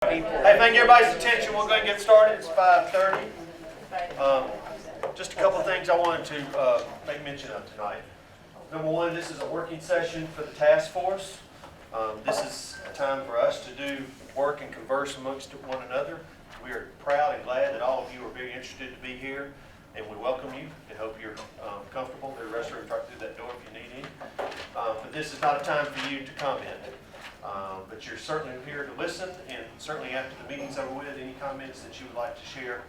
Hey, thank everybody's attention. We're going to get started. It's 5:30. Just a couple of things I wanted to make mention of tonight. Number one, this is a working session for the task force. This is a time for us to do work and converse amongst one another. We are proud and glad that all of you are very interested to be here, and we welcome you and hope you're comfortable. There are restrooms right through that door if you need any. But this is not a time for you to comment. But you're certainly here to listen, and certainly after the meeting's over with, any comments that you would like to share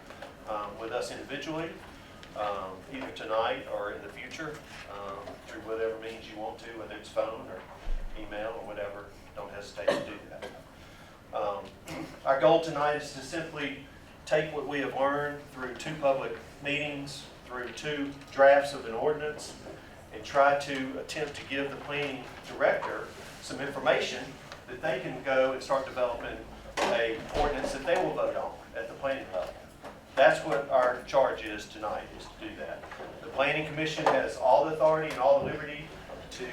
with us individually, either tonight or in the future, through whatever means you want to, whether it's phone or email or whatever, don't hesitate to do that. Our goal tonight is to simply take what we have learned through 2 public meetings, through 2 drafts of an ordinance, and try to attempt to give the planning director some information that they can go and start developing an ordinance that they will vote on at the planning level. That's what our charge is tonight, is to do that. The Planning Commission has all the authority and all the liberty to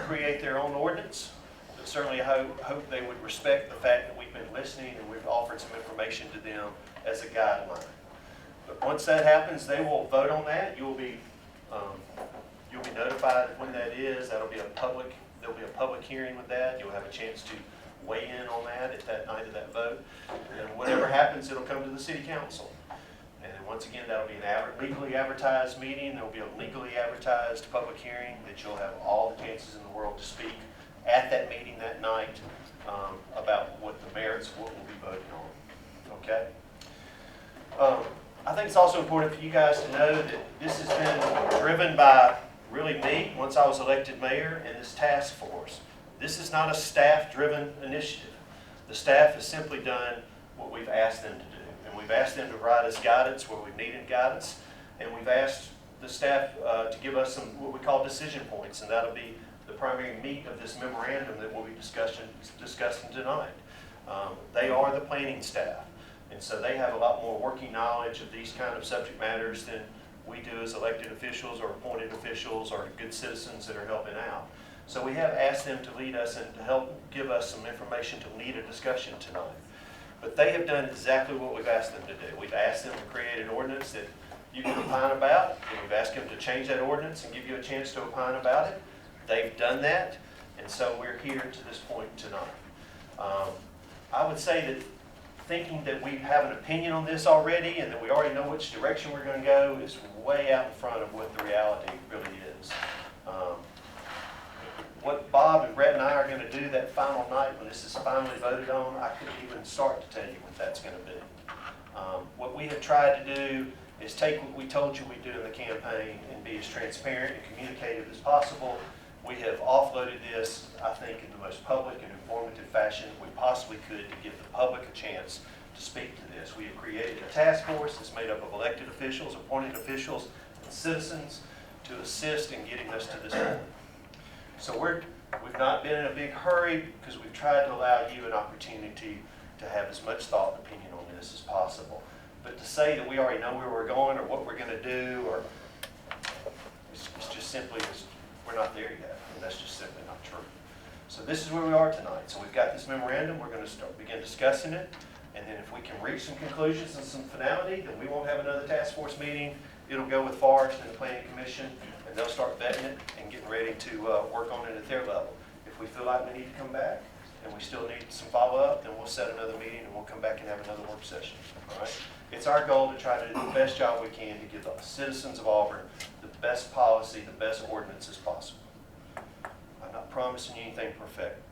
create their own ordinance, but certainly I hope they would respect the fact that we've been listening and we've offered some information to them as a guideline. But once that happens, they will vote on that. You'll be notified when that is. There'll be a public hearing with that. You'll have a chance to weigh in on that at that night of that vote. And whatever happens, it'll come to the city council. And once again, that'll be an legally advertised meeting. There'll be a legally advertised public hearing that you'll have all the chances in the world to speak at that meeting that night about what the merits of what we'll be voting on. Okay? I think it's also important for you guys to know that this has been driven by really me, once I was elected mayor, and this task force. This is not a staff-driven initiative. The staff has simply done what we've asked them to do. And we've asked them to provide us guidance where we've needed guidance. And we've asked the staff to give us some what we call decision points. And that'll be the primary meat of this memorandum that we'll be discussing tonight. They are the planning staff. And so they have a lot more working knowledge of these kind of subject matters than we do as elected officials or appointed officials or good citizens that are helping out. So we have asked them to lead us and to help give us some information to lead a discussion tonight. But they have done exactly what we've asked them to do. We've asked them to create an ordinance that you can opine about, and we've asked them to change that ordinance and give you a chance to opine about it. They've done that, and so we're here to this point tonight. I would say that thinking that we have an opinion on this already and that we already know which direction we're going to go is way out in front of what the reality really is. What Bob and Brett and I are going to do that final night when this is finally voted on, I couldn't even start to tell you what that's going to be. What we have tried to do is take what we told you we'd do in the campaign and be as transparent and communicative as possible. We have offloaded this, I think, in the most public and informative fashion we possibly could to give the public a chance to speak to this. We have created a task force that's made up of elected officials, appointed officials, and citizens to assist in getting us to this point. So we've not been in a big hurry because we've tried to allow you an opportunity to have as much thought and opinion on this as possible. But to say that we already know where we're going or what we're going to do, or it's just simply, we're not there yet, and that's just simply not true. So this is where we are tonight. So we've got this memorandum. We're going to begin discussing it, and then if we can reach some conclusions and some finality, then we won't have another task force meeting. It'll go with Forest and the Planning Commission, and they'll start vetting it and getting ready to work on it at their level. If we feel like we need to come back and we still need some follow-up, then we'll set another meeting and we'll come back and have another work session. All right? It's our goal to try to do the best job we can to give the citizens of Auburn the best policy, the best ordinances possible. I'm not promising you anything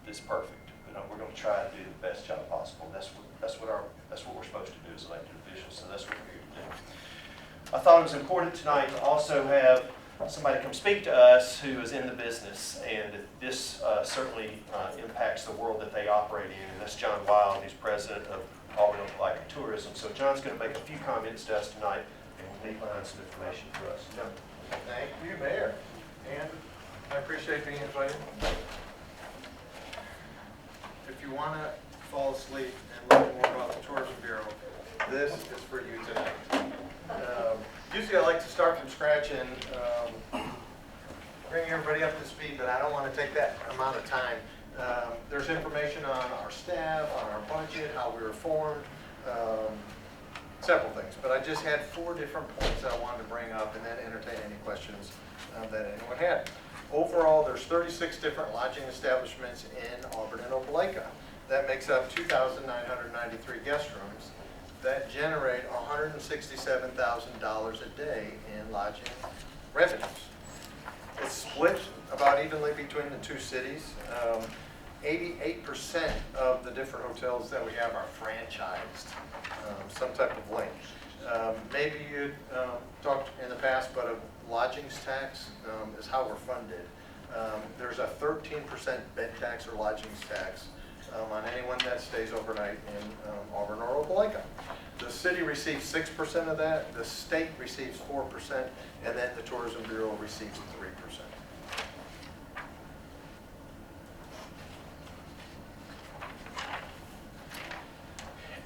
that's perfect, but we're going to try to do the best job possible. That's what we're supposed to do as elected officials, so that's what we're here to do. I thought it was important tonight to also have somebody come speak to us who is in the business, and this certainly impacts the world that they operate in, and that's John Wild, who's president of Auburn Light Tourism. So John's going to make a few comments to us tonight, and we'll need to find some information for us. John. Thank you, Mayor, and I appreciate being invited. If you want to fall asleep and learn more about the Tourism Bureau, this is for you tonight. Usually I like to start from scratch and bring everybody up to speed, but I don't want to take that amount of time. There's information on our staff, on our budget, associate, how we were formed, several things. But I just had 4 different points that I wanted to bring up and then entertain any questions that anyone had. Overall, there's 36 different lodging establishments in Auburn and Opelika. That makes up 2,993 guest rooms that generate $167,000 a day in lodging revenues. It's split about evenly between the 2 cities. 88% of the different hotels that we have are franchised, some type of link. Maybe you talked in the past, but a lodgings tax is how we're funded. There's a 13% bed tax or lodgings tax on anyone that stays overnight in Auburn or Opelika. The city receives 6% of that, the state receives 4%, and then the Tourism Bureau receives 3%.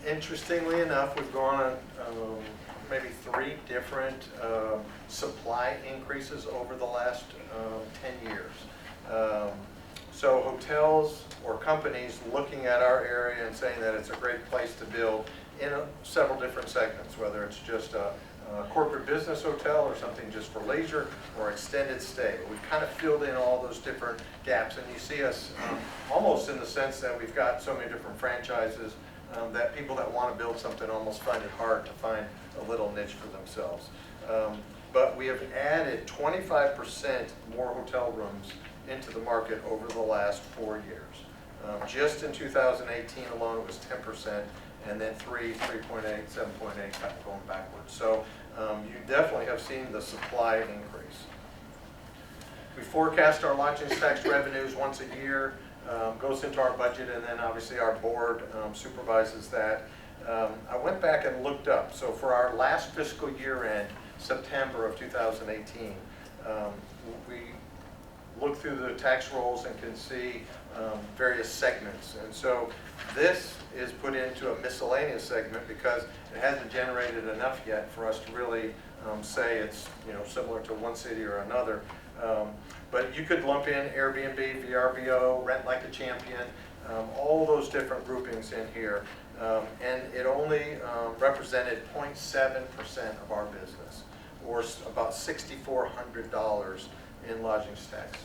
Interestingly enough, we've gone on maybe 3 different supply increases over the last 10 years. So hotels or companies looking at our area and saying that it's a great place to build in several different segments, whether it's just a corporate business hotel or something just for leisure or extended stay. We've kind of filled in all those different gaps, and you see us almost in the sense that we've got so many different franchises that people that want to build something almost find it hard to find a little niche for themselves. But we have added 25% more hotel rooms into the market over the last 4 years. Just in 2018 alone, it was 10%, and then 3, 3.8, 7.8, kind of going backwards. So you definitely have seen the supply increase. We forecast our lodgings tax revenues once a year. Goes into our budget, and then obviously our board supervises that. I went back and looked up. So for our last fiscal year end, September of 2018, we look through the tax rolls and can see various segments. And so this is put into a miscellaneous segment because it hasn't generated enough yet for us to really say it's similar to one city or another. But you could lump in Airbnb, VRBO, Rent Like a Champion, all those different groupings in here. And it only represented 0.7% of our business, or about $6,400 in lodgings tax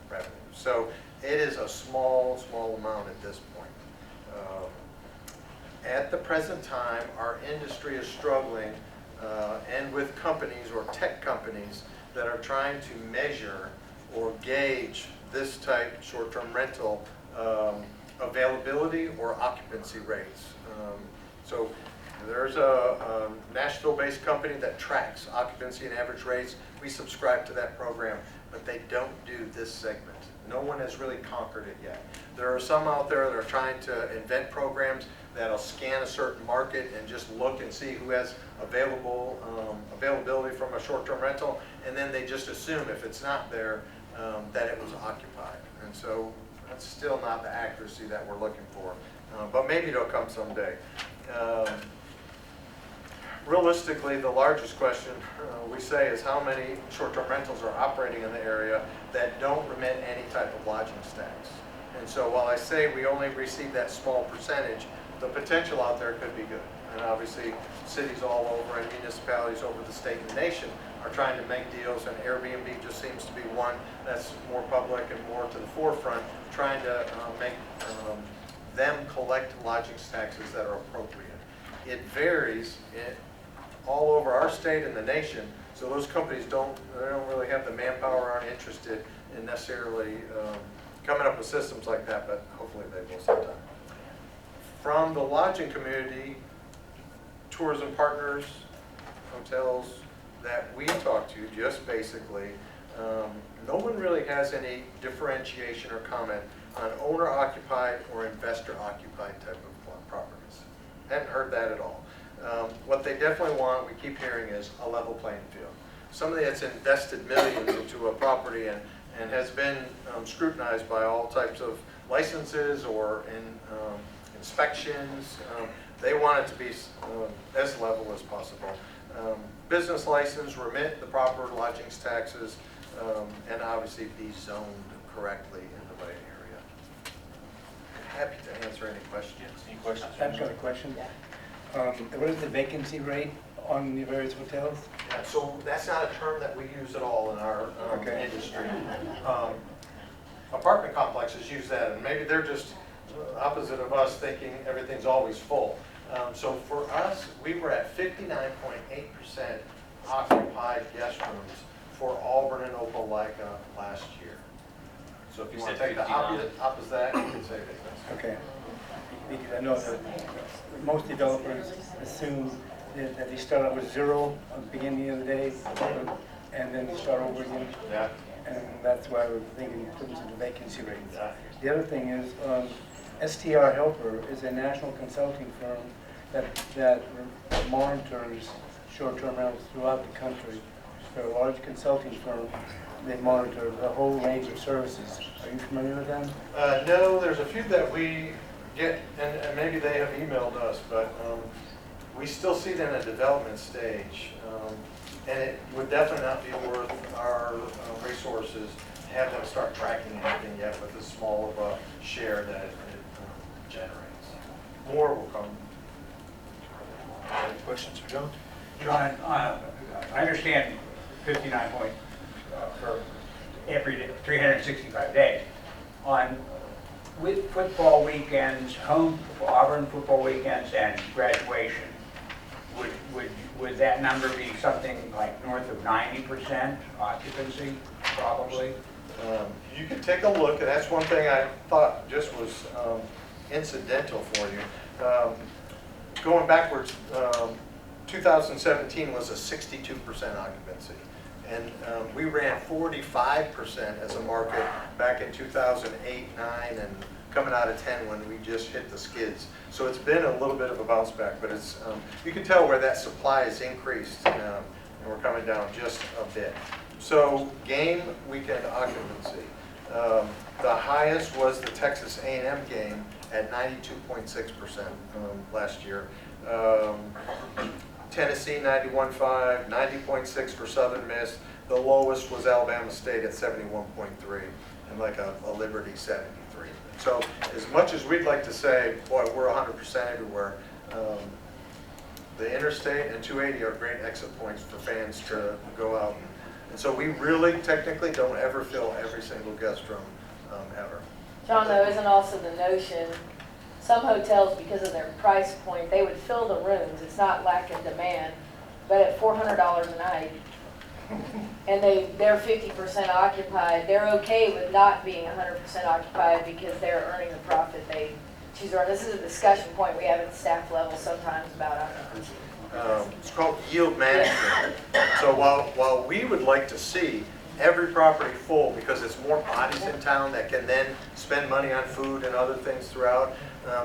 revenue. So it is a small amount at this point. At the present time, our industry is struggling, and with companies or tech companies that are trying to measure or gauge this type short-term rental availability or occupancy rates. So there's a Nashville-based company that tracks occupancy and average rates. We subscribe to that program, but they don't do this segment. No one has really conquered it yet. There are some out there that are trying to invent programs that'll scan a certain market and just look and see who has availability from a short-term rental, and then they just assume if it's not there, that it was occupied. And so that's still not the accuracy that we're looking for, but maybe it'll come someday. Realistically, the largest question we say is how many short-term rentals are operating in the area that don't remit any type of lodgings tax. And so while I say we only receive that small percentage, the potential out there could be good. And obviously, cities all over and municipalities over the state and the nation are trying to make deals, and Airbnb just seems to be one that's more public and more to the forefront, trying to make them collect lodgings taxes that are appropriate. It varies all over our state and the nation, so those companies don't really have the manpower, aren't interested in necessarily coming up with systems like that, but hopefully they will sometime. From the lodging community, tourism partners, hotels that we talk to, just basically, no one really has any differentiation or comment on owner-occupied or investor-occupied type of properties. Hadn't heard that at all. What they definitely want, we keep hearing, is a level playing field. Somebody that's invested millions into a property and has been scrutinized by all types of licenses or in inspections. They want it to be as level as possible. Business license, remit the proper lodgings taxes, and obviously be zoned correctly in the right area. happy to answer any questions. Any questions? I've got a question. What is the vacancy rate on the various hotels? Yeah, so that's not a term that we use at all in our Okay. industry. Apartment complexes use that, and maybe they're just opposite of us, thinking everything's always full. So for us, we were at 59.8% occupied guest rooms for Auburn and Opelika last year. So if you You want to said take the 59. opposite of that, you can say business. Okay. Because I know that most developers assume that they start out with 0 at the beginning of the day, and then they start over again. Yeah. And that's why we're thinking in terms of the vacancy rates. Yeah. The other thing is, STR Helper is a national consulting firm that monitors short-term rentals throughout the country. They're a large consulting firm. They monitor the whole range of services. Are you familiar with them? No, there's a few that we get, and maybe they have emailed us, but we still see them at development stage. And it would definitely not be worth our resources to have them start tracking anything yet with as small of a share that it generates. More will come. Any questions for John? John, I understand 59 point for every day, 365 days. With football weekends, Auburn football weekends and graduation, would that number be something like north of 90% occupancy, probably? You can take a look, and that's one thing I thought just was incidental for you. Going backwards, 2017 was a 62% occupancy. And we ran 45% as a market back in 2008, 9, and coming out of 10 when we just hit the skids. So it's been a little bit of a bounce back, but it's you can tell where that supply has increased, and we're coming down just a bit. So game weekend occupancy. The highest was the Texas A&M game at 92.6% last year. Tennessee 91.5, 90.6 for Southern Miss. The lowest was Alabama State at 71.3, and like a Liberty 73. So as much as we'd like to say, boy, we're 100% everywhere, the interstate and 280 are great exit points for fans to go out. And so we really technically don't ever fill every single guest room ever. John, though, isn't also the notion, some hotels, because of their price point, they would fill the rooms. It's not lack of demand, but at $400 a night, and they're 50% occupied, they're okay with not being 100% occupied because they're earning the profit they choose to earn. This is a discussion point we have at the staff level sometimes about occupancy. It's called yield management. So while we would like to see every property full because it's more bodies in town that can then spend money on food and other things throughout,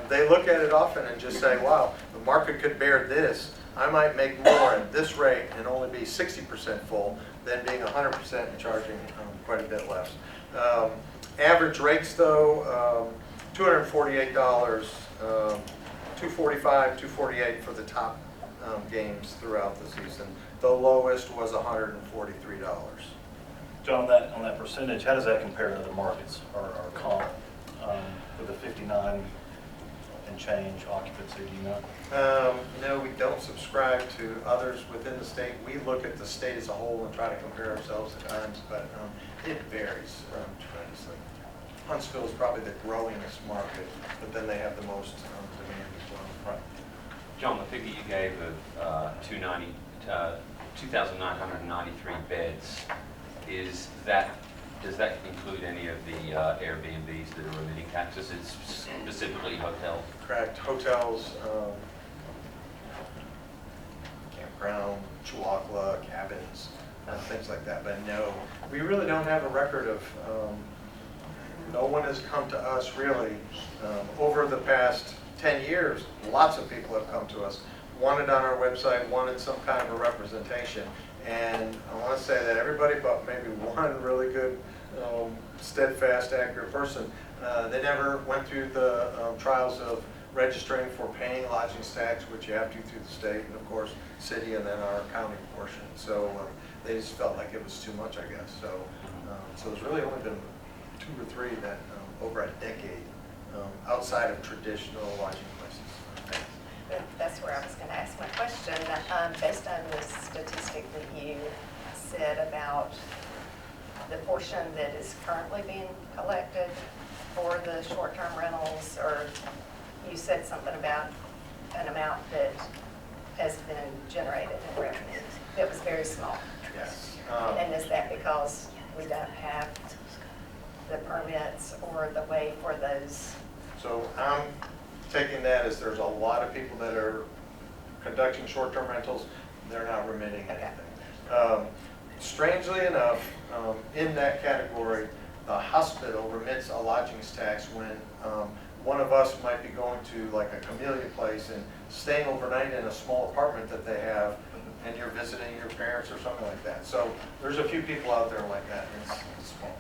they look at it often and just say, wow, the market could bear this. I might make more at this rate and only be 60% full than being 100% and charging quite a bit less. Average rates though, $248, $245, $248 for the top games throughout the season. The lowest was $143. John, on that percentage, how does that compare to other markets or comp with the 59 and change occupancy, do you know? No, we don't subscribe to others within the state. We look at the state as a whole and try to compare ourselves at times, but it varies tremendously. Huntsville is probably the growingest market, but then they have the most demand as well. Right. John, the figure you gave of 2,993 beds, does that include any of the Airbnbs that are remitting taxes? It's specifically hotels? Correct. Hotels, campground, Chihuahua, cabins, things like that. But no, we really don't have a record of, no one has come to us really. Over the past 10 years, lots of people have come to us, wanted on our website, wanted some kind of a representation. And I want to say that everybody but maybe one really good, steadfast, accurate person, they never went through the trials of registering for paying lodging tax, which you have to through the state, and of course, city, and then our county portion. So they just felt like it was too much, I guess. So, so there's really only been 2 or 3 that over a decade outside of traditional lodging places. That's where I was going to ask my question. Based on the statistic that you said about the portion that is currently being collected for the short-term rentals, or you said something about an amount that has been generated in revenue that was very small. Yes. And is that because we don't have the permits or the way for those? So I'm taking that as there's a lot of people that are conducting short-term rentals, they're not remitting anything. Strangely enough, in that category, the hospital remits a lodgings tax when one of us might be going to like a Camellia place and staying overnight in a small apartment that they have, and you're visiting your parents or something like that. So there's a few people out there like that, and it's small.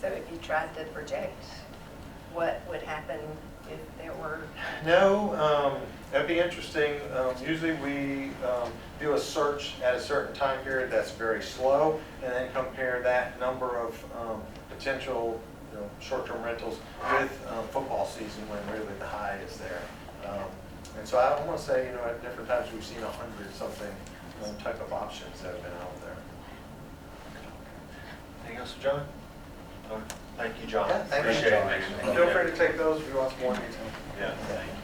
So if you tried to project what would happen if there were? No, that'd be interesting. Usually we do a search at a certain time period that's very slow, and then compare that number of potential short-term rentals with football season when really the high is there. And so I want to say, at different times we've seen 100-something type of options that have been out there. Anything else, John? No? Thank you, John. Yeah, thank you. Appreciate it. And feel free to take those if you want some more detail. Yeah, thank you.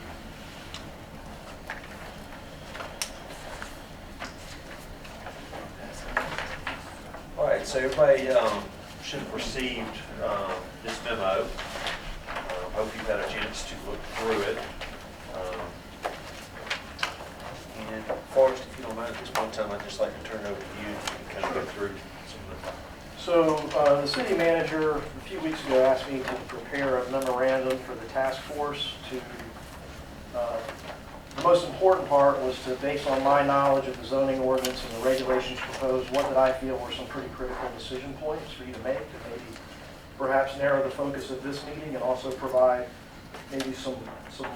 All right, so everybody should have received this memo. Hope you've had a chance to look through it. And Forrest, if you don't mind, at this point in time, I'd just like to turn it over to you and kind of go through some of the. So the city manager a few weeks ago asked me to prepare a memorandum for the task force to, the most important part was to, based on my knowledge of the zoning ordinance and the regulations proposed, what did I feel were some pretty critical decision points for you to make to maybe perhaps narrow the focus of this meeting and also provide maybe some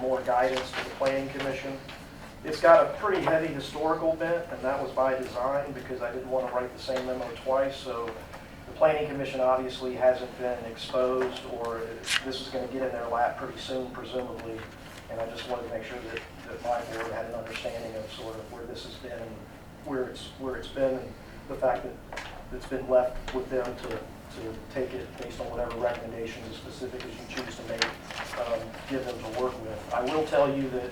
more guidance to the planning commission. It's got a pretty heavy historical bent, and that was by design because I didn't want to write the same memo twice. So the planning commission obviously hasn't been exposed, or this is going to get in their lap pretty soon, presumably. And I just wanted to make sure that my board had an understanding of sort of where this has been, and where it's been, and the fact that it's been left with them to take it based on whatever recommendations as specific as you choose to make, give them to work with. I will tell you that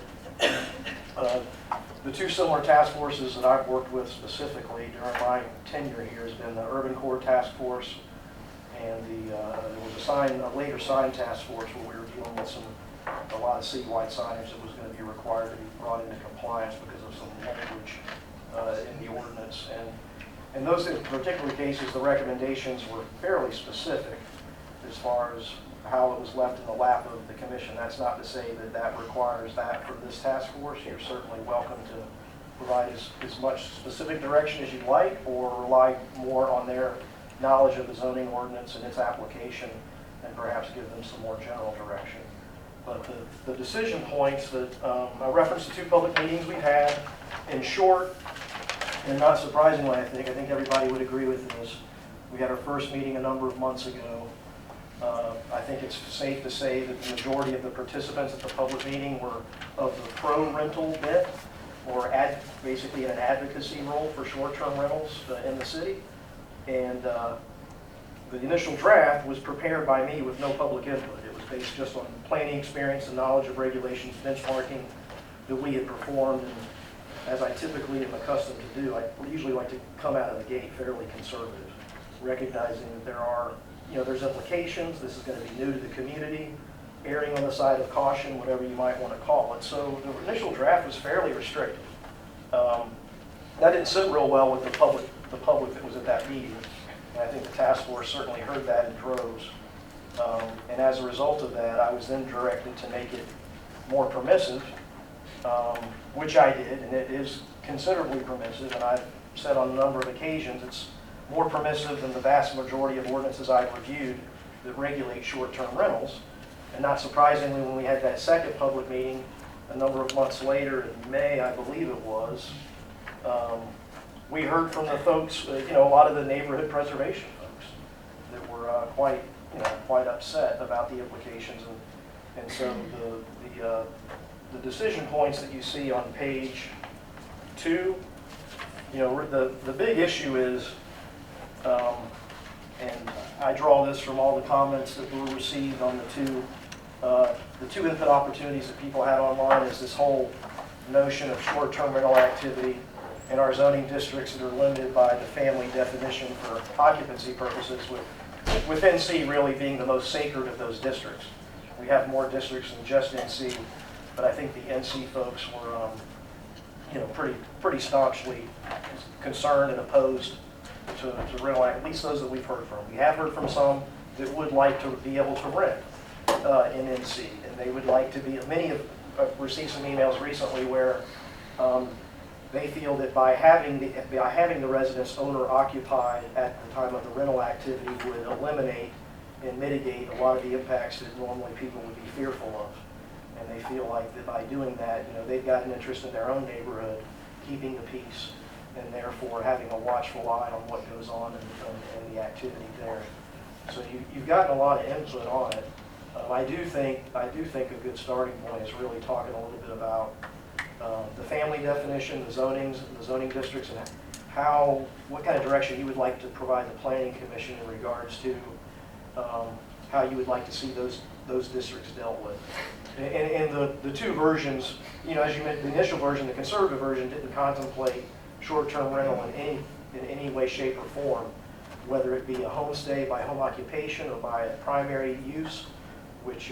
the two similar task forces that I've worked with specifically during my tenure here has been the Urban Core Task Force and there was a later sign task force where we were dealing with a lot of citywide signage that was going to be required to be brought into compliance because of some language in the ordinance. And those particular cases, the recommendations were fairly specific as far as how it was left in the lap of the commission. That's not to say that that requires that for this task force. You're certainly welcome to provide as much specific direction as you'd like, or rely more on their knowledge of the zoning ordinance and its application, and perhaps give them some more general direction. But the decision points that I referenced the two public meetings we've had. In short, and not surprisingly, I think everybody would agree with this. We had our first meeting a number of months ago. I think it's safe to say that the majority of the participants at the public meeting were of the pro-rental bit, or basically in an advocacy role for short-term rentals in the city. And the initial draft was prepared by me with no public input. It was based just on planning experience and knowledge of regulations, benchmarking that we had performed. And as I typically am accustomed to do, I usually like to come out of the gate fairly conservative, recognizing that there's implications. This is going to be new to the community, erring on the side of caution, whatever you might want to call it. So the initial draft was fairly restrictive. That didn't sit real well with the public that was at that meeting. And I think the task force certainly heard that in droves. And as a result of that, I was then directed to make it more permissive, which I did, and it is considerably permissive. And I've said on a number of occasions it's more permissive than the vast majority of ordinances I've reviewed that regulate short-term rentals. And not surprisingly, when we had that second public meeting a number of months later, in May, I believe it was, we heard from the folks, a lot of the neighborhood preservation folks that were quite upset about the implications. And so the decision points that you see on page 2, the big issue is, and I draw this from all the comments that were received on the two input opportunities that people had online, is this whole notion of short-term rental activity in our zoning districts that are limited by the family definition for occupancy purposes, with NC really being the most sacred of those districts. We have more districts than just NC, but I think the NC folks were pretty staunchly concerned and opposed to rental, at least those that we've heard from. We have heard from some that would like to be able to rent in NC, and they would like to be, many have received some emails recently where they feel that by having the residence owner occupied at the time of the rental activity would eliminate and mitigate a lot of the impacts that normally people would be fearful of. And they feel like that by doing that, they've got an interest in their own neighborhood, keeping the peace, and therefore having a watchful eye on what goes on and the activity there. So you've gotten a lot of input on it. I do think a good starting point is really talking a little bit about the family definition, the zoning districts, and what kind of direction you would like to provide the Planning Commission in regards to how you would like to see those districts dealt with. And the two versions, as you mentioned, the initial version, the conservative version, didn't contemplate short-term rental in any way, shape, or form, whether it be a homestay by home occupation or by a primary use, which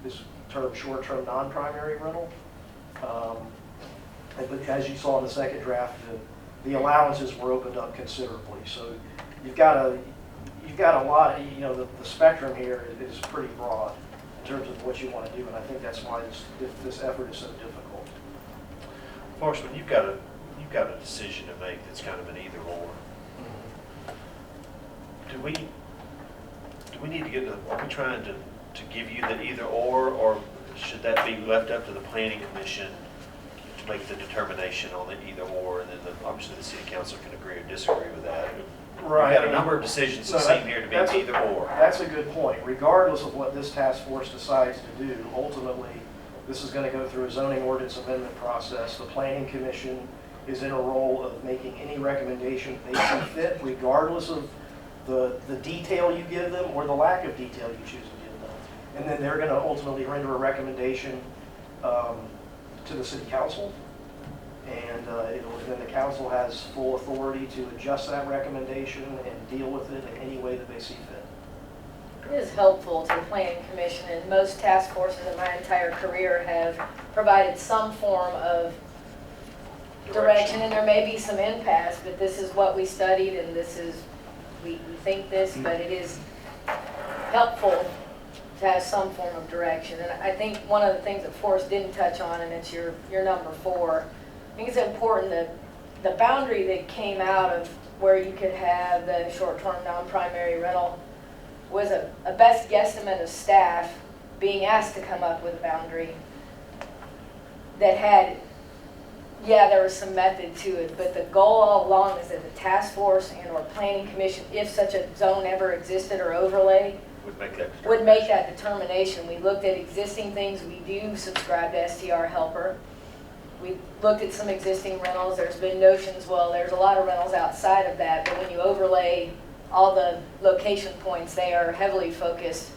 is termed short-term non-primary rental. But as you saw in the second draft, the allowances were opened up considerably. So you've got a lot. The spectrum here is pretty broad in terms of what you want to do, and I think that's why this effort is so difficult. Marshman, you've got a decision to make that's kind of an either or. Do we need to are we trying to give you the either or should that be left up to the Planning Commission to make the determination on the either or, and then obviously the City Council can agree or disagree with that? Right. We've got a number of decisions that seem here to be either or. That's a good point. Regardless of what this task force decides to do, ultimately, this is going to go through a zoning ordinance amendment process. The Planning Commission is in a role of making any recommendation they see fit, regardless of the detail you give them or the lack of detail you choose to give them. And then they're going to ultimately render a recommendation to the City Council. And then the council has full authority to adjust that recommendation and deal with it in any way that they see fit. It is helpful to the Planning Commission, and most task forces in my entire career have provided some form of direction, and there may be some impasse, but this is what we studied, and we think this, but it is helpful to have some form of direction. And I think one of the things that Forrest didn't touch on, and it's your number 4, I think it's important that the boundary that came out of where you could have the short-term non-primary rental was a best guesstimate of staff being asked to come up with a boundary that had, there was some method to it, but the goal all along is that the task force and or Planning Commission, if such a zone ever existed or overlay, would make that determination. We looked at existing things. We do subscribe to STR Helper. We looked at some existing rentals. There's been notions, well, there's a lot of rentals outside of that, but when you overlay all the location points, they are heavily focused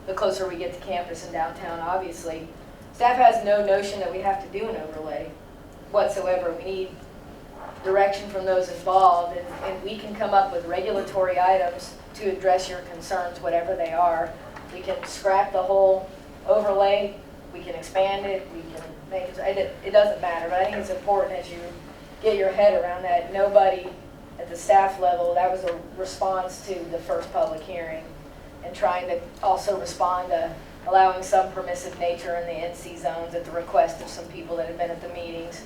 the closer we get to campus and downtown, obviously. Staff has no notion that we have to do an overlay whatsoever. We need direction from those involved, and we can come up with regulatory items to address your concerns, whatever they are. We can scrap the whole overlay, we can expand it, we can make it doesn't matter, but I think it's important as you get your head around that. Nobody at the staff level, that was a response to the first public hearing, and trying to also respond to allowing some permissive nature in the NC zones at the request of some people that have been at the meetings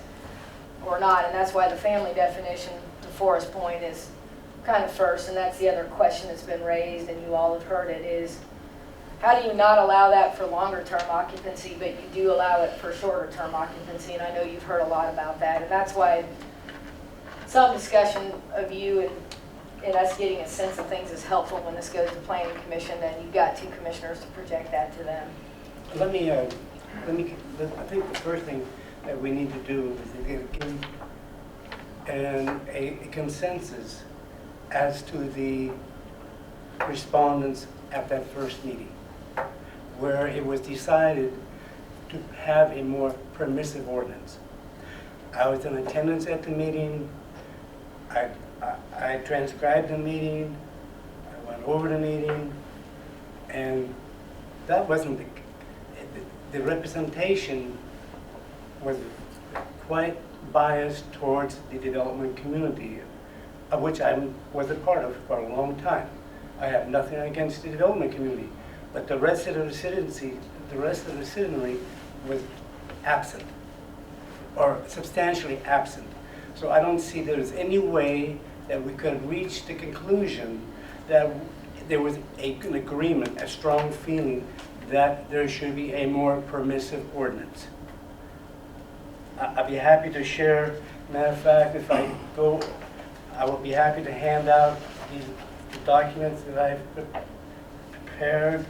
or not. And that's why the family definition, to Forrest's point, is kind of first, and that's the other question that's been raised, and you all have heard it, is how do you not allow that for longer term occupancy, but you do allow it for shorter term occupancy? And I know you've heard a lot about that, and that's why some discussion of you and us getting a sense of things is helpful when this goes to Planning Commission. Then you've got 2 commissioners to project that to them. let me, I think the first thing that we need to do is to give a consensus as to the respondents at that first meeting, where it was decided to have a more permissive ordinance. I was in attendance at the meeting. I transcribed the meeting. I went over the meeting, and that wasn't the representation was quite biased towards the development community, of which I was a part of for a long time. I have nothing against the development community, but the rest of the citizenry was absent, or substantially absent. So I don't see there's any way that we could reach the conclusion that there was an agreement, a strong feeling that there should be a more permissive ordinance. I'd be happy to share. Matter of fact, if I go, I will be happy to hand out these documents that I've prepared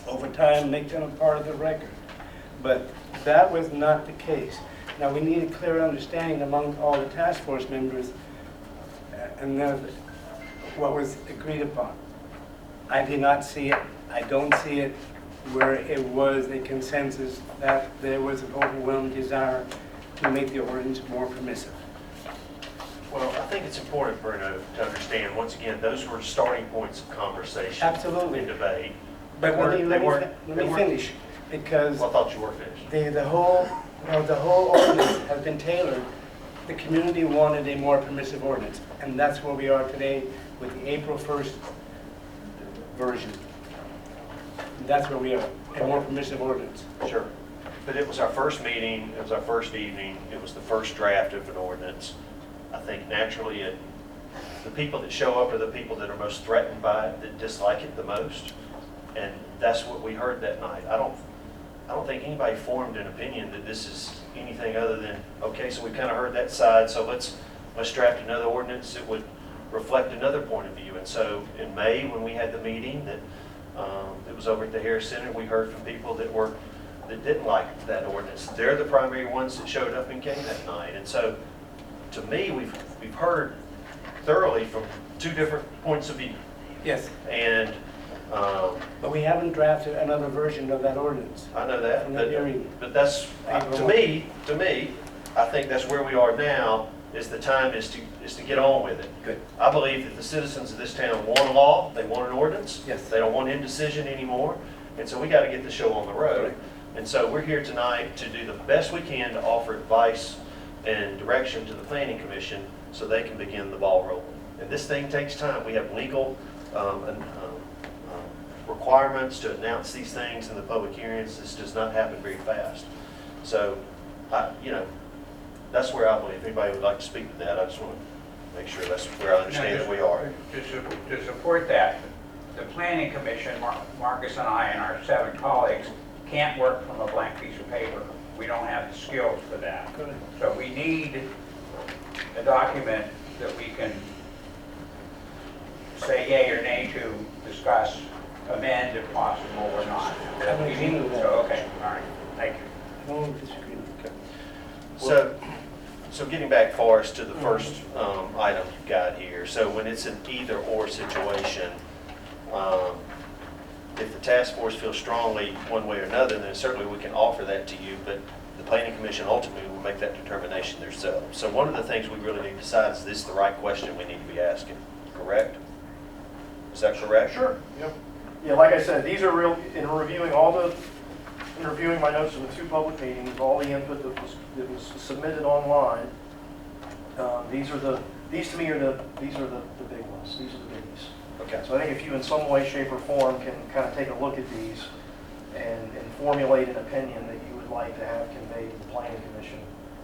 over time, make them a part of the record. But that was not the case. Now, we need a clear understanding among all the task force members and then what was agreed upon. I did not see it. I don't see it where it was a consensus that there was an overwhelming desire to make the ordinance more permissive. Well, I think it's important, Bruno, to understand, once again, those were starting points of conversation. Absolutely. And debate. But let me finish, because Well, I thought you were finished. the whole ordinance has been tailored. The community wanted a more permissive ordinance, and that's where we are today with the April 1st version. That's where we are, a more permissive ordinance. Sure. But it was our first meeting, it was our first evening, it was the first draft of an ordinance. I think naturally the people that show up are the people that are most threatened by it, that dislike it the most. And that's what we heard that night. I don't think anybody formed an opinion that this is anything other than, okay, so we kind of heard that side, so let's draft another ordinance that would reflect another point of view. And so in May, when we had the meeting that it was over at the Harris Center, we heard from people that didn't like that ordinance. They're the primary ones that showed up and came that night. And so to me, we've heard thoroughly from two different points of view. Yes. And But we haven't drafted another version of that ordinance. I know that, From that hearing. but that's, to me, I think that's where we are now, is the time is to get on with it. Good. I believe that the citizens of this town want a law, they want an ordinance. Yes. They don't want indecision anymore, and so we got to get the show on the road. Right. And so we're here tonight to do the best we can to offer advice and direction to the Planning Commission so they can begin the ball rolling. And this thing takes time. We have legal requirements to announce these things in the public hearings. This does not happen very fast. So, that's where I believe. If anybody would like to speak to that, I just want to make sure that's where I understand that we are. To support that, the Planning Commission, Marcus and I and our 7 colleagues, can't work from a blank piece of paper. We don't have the skills for that. Good. So we need a document that we can say yay or nay to, discuss, amend if possible or not. I'm in agreement with that. So, okay, all right, thank you. No disagreement. Okay. So getting back, Forrest, to the first item you've got here. So when it's an either-or situation, if the task force feels strongly one way or another, then certainly we can offer that to you, but the Planning Commission ultimately will make that determination themselves. So one of the things we really need to decide is this the right question we need to be asking, correct? Is that correct? Sure. Yep. Yeah, like I said, these are real, in reviewing my notes from the 2 public meetings, all the input that was submitted online, these to me are the big ones. These are the biggies. Okay. So I think if you in some way, shape, or form can kind of take a look at these and formulate an opinion that you would like to have conveyed to the Planning Commission,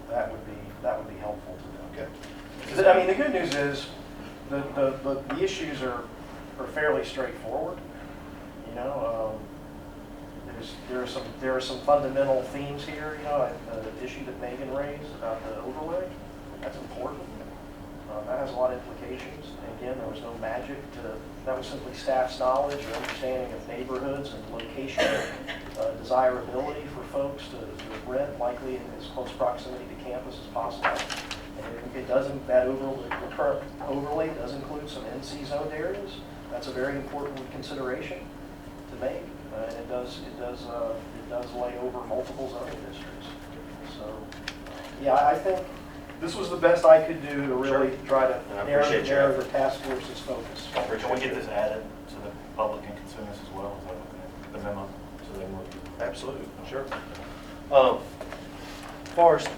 that would be helpful to them. Okay. I mean, the good news is the issues are fairly straightforward. You know, there are some fundamental themes here. You know, the issue that Megan raised about the overlay, that's important. That has a lot of implications. And again, there was no magic that was simply staff's knowledge or understanding of neighborhoods and location, desirability for folks to rent, likely in as close proximity to campus as possible. And it doesn't, that overlay, the current overlay does include some NC zoned areas. That's a very important consideration to make. And it does lay over multiple zoning districts. So, yeah, I think this was the best I could do to really try to And I narrow appreciate your the effort. task force's focus. Can we get this added so the public can consume this as well? Is that okay? The memo, so they can look. Absolutely, sure. Forrest,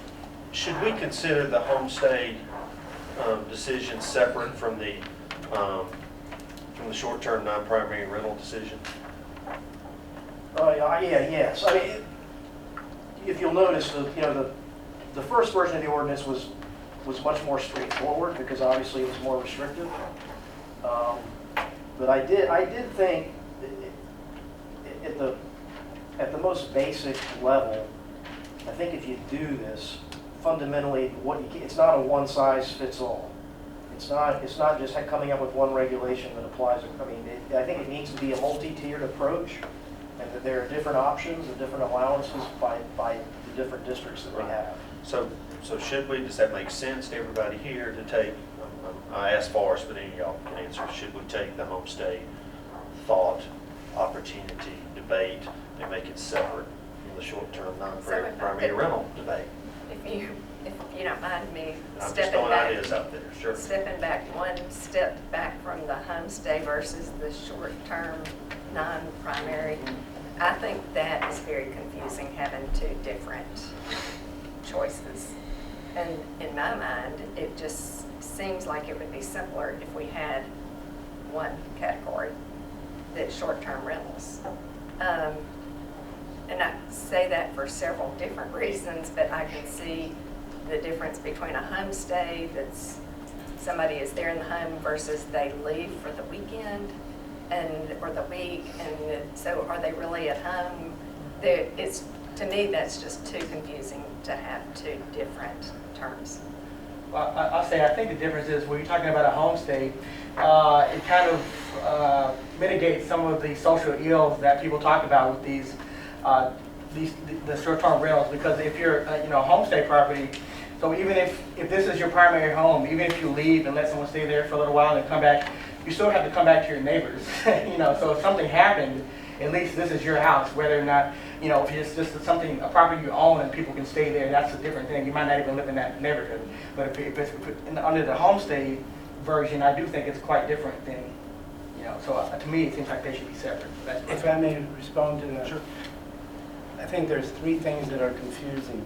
should we consider the homestay decision separate from the short-term non-primary rental decision? Yes. I mean, if you'll notice, the first version of the ordinance was much more straightforward because obviously it was more restrictive. But I did think at the most basic level, I think if you do this, fundamentally, it's not a one size fits all. It's not just coming up with one regulation that applies. I mean, I think it needs to be a multi-tiered approach, and that there are different options and different allowances by the different districts that we have. So should we, does that make sense to everybody here to take, I asked Forrest, but any of y'all can answer, should we take the homestay thought, opportunity, debate, and make it separate from the short-term non-primary rental debate? If you don't mind me I'm just stepping throwing back. ideas out there, sure. Stepping back one step back from the homestay versus the short-term non-primary, I think that is very confusing, having two different choices. And in my mind, it just seems like it would be simpler if we had one category, that's short-term rentals. And I say that for several different reasons, but I can see the difference between a homestay that's somebody is there in the home versus they leave for the weekend or the week, and so are they really at home? To me, that's just too confusing to have two different terms. Well, I'll say, I think the difference is when you're talking about a homestay, it kind of mitigates some of the social ills that people talk about with the short-term rentals, because if you're, a homestay property, so even if this is your primary home, even if you leave and let someone stay there for a little while and come back, you still have to come back to your neighbors. So if something happened, at least this is your house, whether or not, if it's just a property you own and people can stay there, that's a different thing. You might not even live in that neighborhood. But if it's under the homestay version, I do think it's quite different than, so to me, it seems like they should be separate. If I may respond to that. Sure. I think there's three things that are confusing.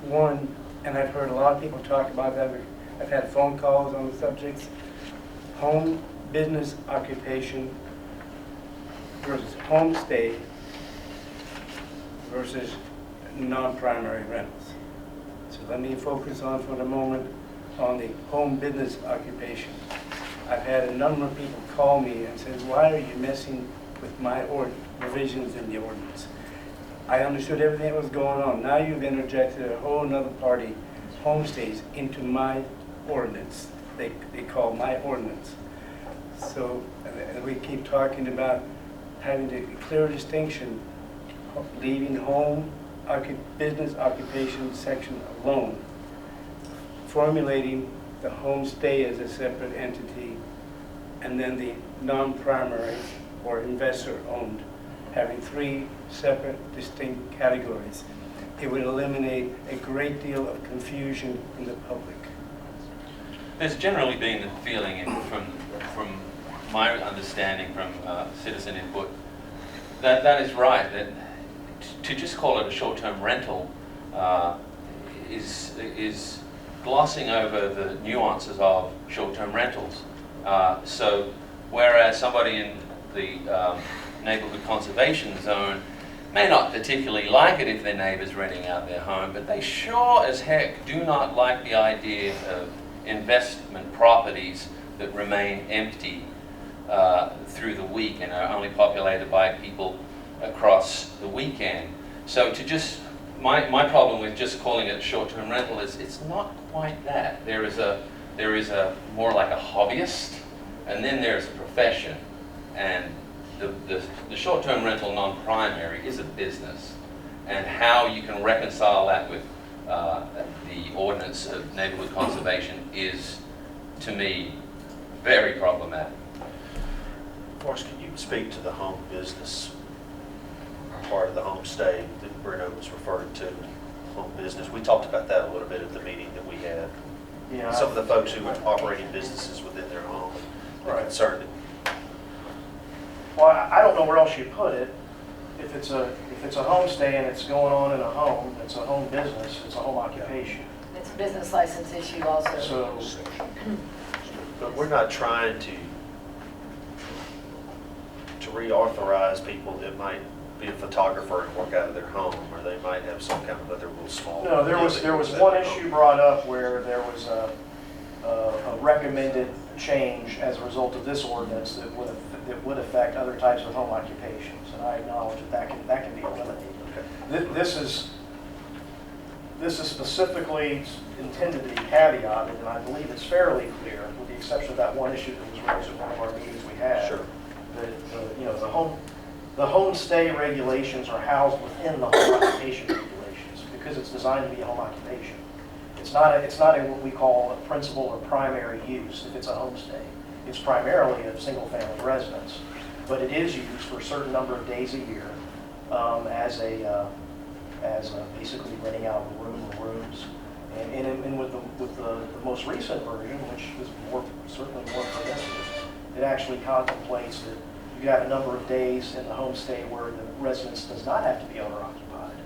One, and I've heard a lot of people talk about that, I've had phone calls on the subjects, home, business, occupation versus homestay versus non-primary rentals. So let me focus on for the moment on the home business occupation. I've had a number of people call me and said, why are you messing with my provisions in the ordinance? I understood everything that was going on. Now you've interjected a whole other party, homestays, into my ordinance. They call my ordinance. So we keep talking about having a clear distinction, leaving home business occupation section alone, formulating the homestay as a separate entity, and then the non-primary or investor-owned, having three separate distinct categories. It would eliminate a great deal of confusion in the public. There's generally been a feeling from my understanding from citizen input that is right, that to just call it a short-term rental is glossing over the nuances of short-term rentals. So whereas somebody in the neighborhood conservation zone may not particularly like it if their neighbor's renting out their home, but they sure as heck do not like the idea of investment properties that remain empty through the week and are only populated by people across the weekend. So to just, my problem with just calling it short-term rental is it's not quite that. There is a there is a more like a hobbyist, and then there's a profession. And the short-term rental non-primary is a business. And how you can reconcile that with the ordinance of neighborhood conservation is, to me, very problematic. Forrest, can you speak to the home business part of the homestay that Bruno was referring to, home business? We talked about that a little bit at the meeting that we had. Yeah. Some of the folks who are operating businesses within their home are concerned. Well, I don't know where else you put it. If it's a homestay and it's going on in a home, it's a home business, it's a home occupation. It's a business license issue also. So, But we're not trying to reauthorize people that might be a photographer and work out of their home, or they might have some kind of other little small. no, there was one issue brought up where there was a recommended change as a result of this ordinance that would affect other types of home occupations, and I acknowledge that can be eliminated. This is specifically intended to be caveated, and I believe it's fairly clear, with the exception of that one issue that was raised at one of our meetings we had. Sure. That the homestay regulations are housed within the home occupation regulations because it's designed to be a home occupation. It's not a what we call a principal or primary use if it's a homestay. It's primarily a single-family residence, but it is used for a certain number of days a year as basically renting out a room or rooms. And with the most recent version, which is certainly more permissive, it actually contemplates that you have a number of days in the homestay where the residence does not have to be owner-occupied.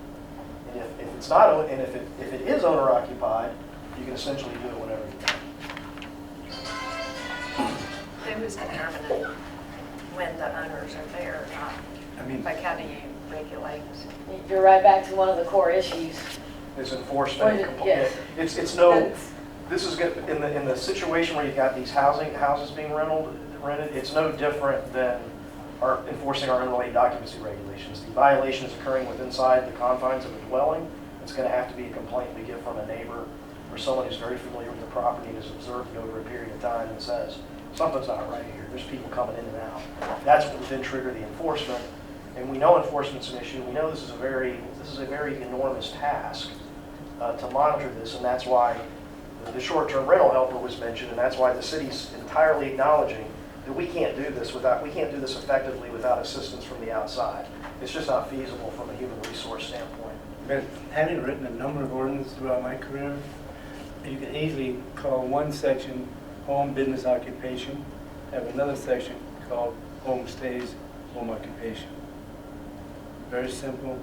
And if it's not, and if it is owner-occupied, you can essentially do it whenever you want. Who is determining when the owners are there or not? I mean, Like, how do you regulate? You're right back to one of the core issues. It's enforcement. Yes. It's no. This is good in the situation where you've got these houses being rented. It's no different than enforcing our unrelated occupancy regulations. The violation is occurring inside the confines of a dwelling. It's going to have to be a complaint we get from a neighbor or someone who's very familiar with the property and has observed it over a period of time and says something's not right here. There's people coming in and out. That's what would then trigger the enforcement. And we know enforcement's an issue. We know this is a very enormous task to monitor this, and that's why the short-term rental helper was mentioned, and that's why the city's entirely acknowledging that we can't do this effectively without assistance from the outside. It's just not feasible from a human resource standpoint. but having written a number of ordinances throughout my career, you can easily call one section home business occupation, have another section called homestays, home occupation. Very simple,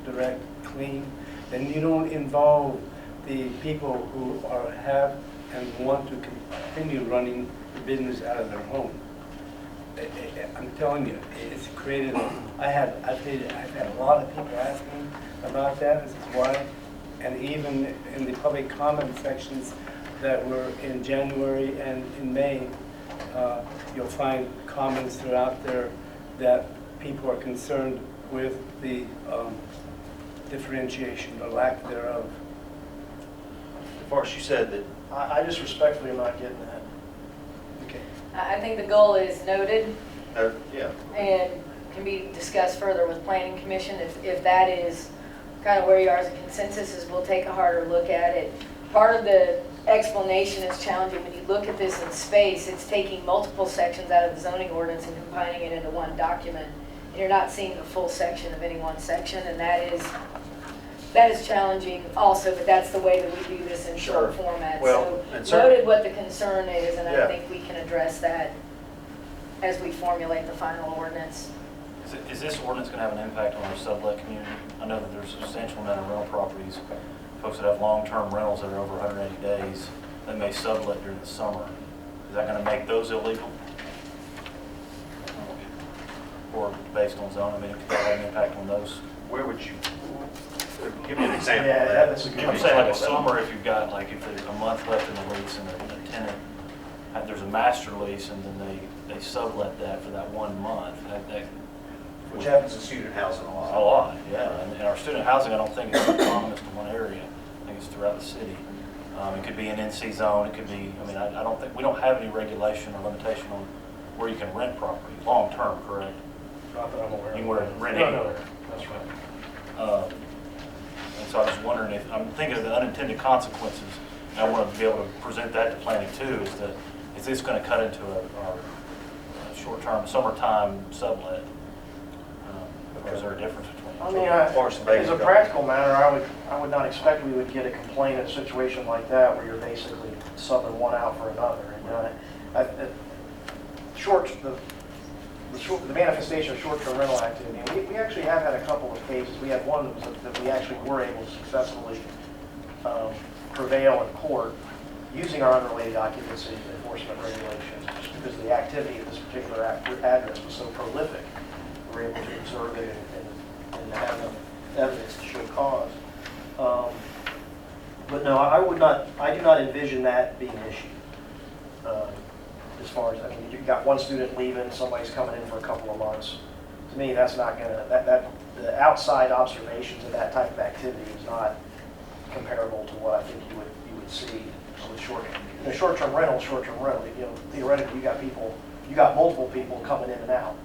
direct, clean. And you don't involve the people who have and want to continue running the business out of their home. I'm telling you, it's created, I've had a lot of people ask me about that, this is why. And even in the public comment sections that were in January and in May, you'll find comments throughout there that people are concerned with the differentiation or lack thereof. As far as you said that, I just respectfully am not getting that. Okay. I think the goal is noted yeah. and can be discussed further with Planning Commission. If that is kind of where you are as a consensus, is we'll take a harder look at it. Part of the explanation is challenging. When you look at this in space, it's taking multiple sections out of the zoning ordinance and combining it into one document. And you're not seeing the full section of any one section, and that is challenging also, but that's the way that we do this in short format. Well, and So noted what the concern is, and Yeah. I think we can address that as we formulate the final ordinance. Is this ordinance going to have an impact on our sublet community? I know that there's a substantial amount of rental properties, folks that have long-term rentals that are over 180 days, that may sublet during the summer. Is that going to make those illegal? Or based on zone, I mean, could that have an impact on those? Where would you, give me an example Yeah, of that. that's a good I'm saying like a example. summer, if you've got, like, if there's a month left in the lease and the tenant, there's a master lease and then they sublet that for that 1 month, that Which happens in student housing a lot. a lot, yeah. And our student housing, I don't think it's common to one area. I think it's throughout the city. It could be an NC zone, it could be, I mean, I don't think, we don't have any regulation or limitation on where you can rent property, long-term, correct? Not that I'm aware of. You can rent No, anywhere. no, that's right. And so I was wondering if, I'm thinking of the unintended consequences, and I want to be able to present that to planning too, is this going to cut into a short-term, summertime sublet? Or is there a difference between? I mean, as a practical matter, I would not expect we would get a complaint in a situation like that where you're basically subbing one out for another. And, the manifestation of short-term rental activity, we actually have had a couple of cases. We had one that we actually were able to successfully prevail in court using our unrelated occupancy enforcement regulations, just because the activity at this particular address was so prolific. We were able to observe it and have evidence to show cause. But no, I do not envision that being an issue. As far as, I mean, you've got one student leaving, somebody's coming in for a couple of months. To me, that's not gonna, the outside observations of that type of activity is not comparable to what I think you would see with short-term rental. You know, theoretically, you got multiple people coming in and out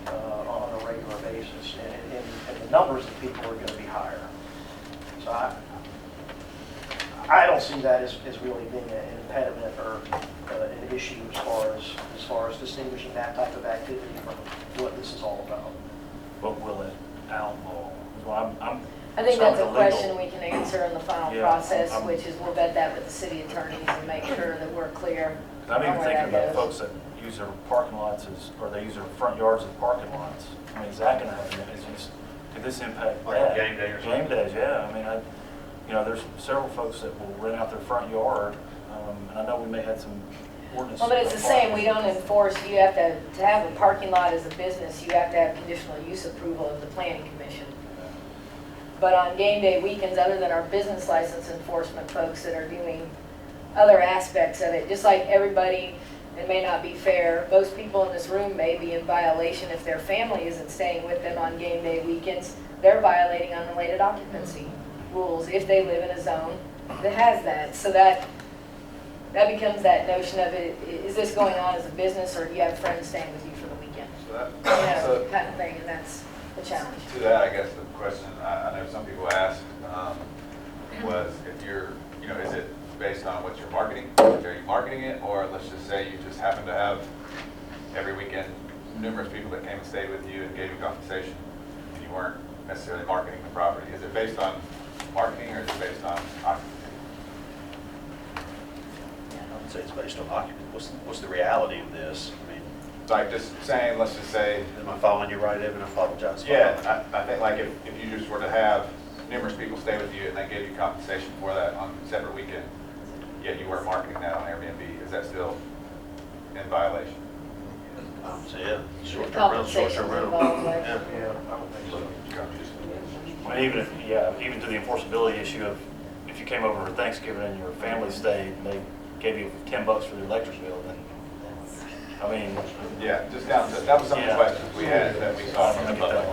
on a regular basis, and the numbers of people are going to be higher. So I don't see that as really being an impediment or an issue as far as distinguishing that type of activity from what this is all about. But will it outlaw? Well, I think that's a some of the question legal- we can answer in the final Yeah, process, I'm- which is we'll vet that with the city attorneys and make sure that we're clear on I'm even where thinking that about goes. folks that use their parking lots or they use their front yards as parking lots. I mean, is that going to happen? Could this impact Like that? game day or something? Game days, yeah. I mean, there's several folks that will rent out their front yard, and I know we may have some ordinance. Well, but it's the same, we don't enforce, you have to have a parking lot as a business, you have to have conditional use approval of the planning commission. But on game day weekends, other than our business license enforcement folks that are doing other aspects of it, just like everybody, it may not be fair, most people in this room may be in violation if their family isn't staying with them on game day weekends, they're violating unrelated occupancy rules if they live in a zone that has that. So that becomes that notion of is this going on as a business, or do you have friends staying with you for the weekend? So Kind of thing, and that's the challenge. to that, I guess the question I know some people asked was if you're, is it based on what you're marketing? Are you marketing it, or let's just say you just happen to have every weekend numerous people that came and stayed with you and gave you compensation, and you weren't necessarily marketing the property? Is it based on marketing, or is it based on occupancy? I would say it's based on occupancy. What's the reality of this? I mean, Like just saying, let's just say, am I following you right, Evan? I apologize. yeah, I think like if you just were to have numerous people stay with you and they gave you compensation for that on separate weekend, yet you weren't marketing that on Airbnb, is that still in violation? So yeah, short-term rental, short-term rental. Yeah. Yeah, I don't think so. Well, even to the enforceability issue of if you came over for Thanksgiving and your family stayed and they gave you $10 for the electric bill, then, I mean. Yeah, just down to, that was some of the Yeah. questions we had that we saw from the public,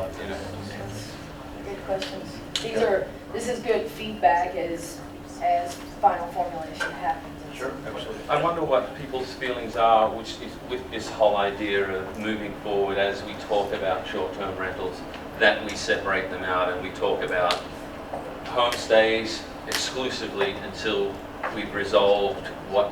Good questions. This is good feedback as final formulation happens. Sure, absolutely. I wonder what people's feelings are with this whole idea of moving forward as we talk about short-term rentals, that we separate them out and we talk about homestays exclusively until we've resolved what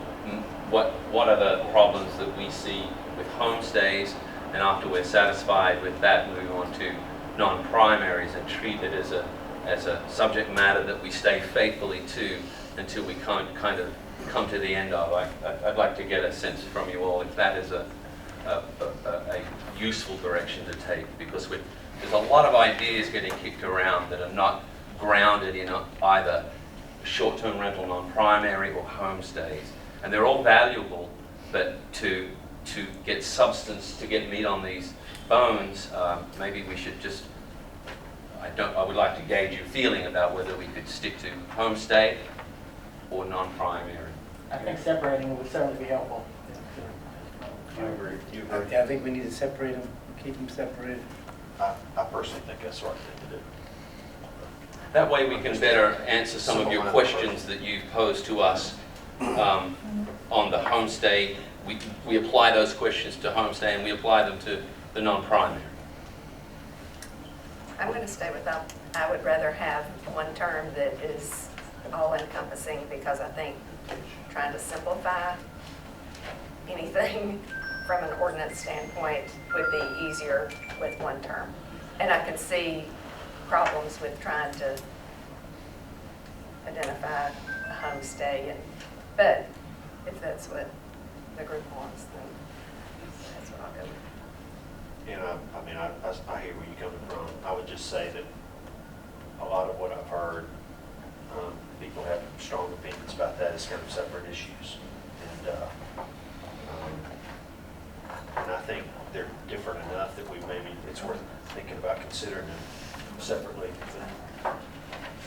are the problems that we see with homestays, and after we're satisfied with that, move on to non-primaries and treat it as a subject matter that we stay faithfully to until we kind of come to the end of. I'd like to get a sense from you all if that is a useful direction to take, because there's a lot of ideas getting kicked around that are not grounded in either short-term rental non-primary or homestays. And they're all valuable, but to get substance, to get meat on these bones, maybe we should just, I would like to gauge your feeling about whether we could stick to homestay or non-primary. I think separating would certainly be helpful. You agree? You agree? I think we need to separate them, keep them separated. I personally think that's the right thing to do. That way we can better answer some of your questions that you've posed to us on the homestay. We apply those questions to homestay and we apply them to the non-primary. I'm going to stay with that. I would rather have one term that is all-encompassing because I think trying to simplify anything from an ordinance standpoint would be easier with one term. And I can see problems with trying to identify a homestay, but if that's what the group wants, then that's what I'll go with. You know, I mean, I hear where you're coming from. I would just say that a lot of what I've heard, people have strong opinions about that as kind of separate issues. And I think they're different enough that it's worth thinking about considering them separately. But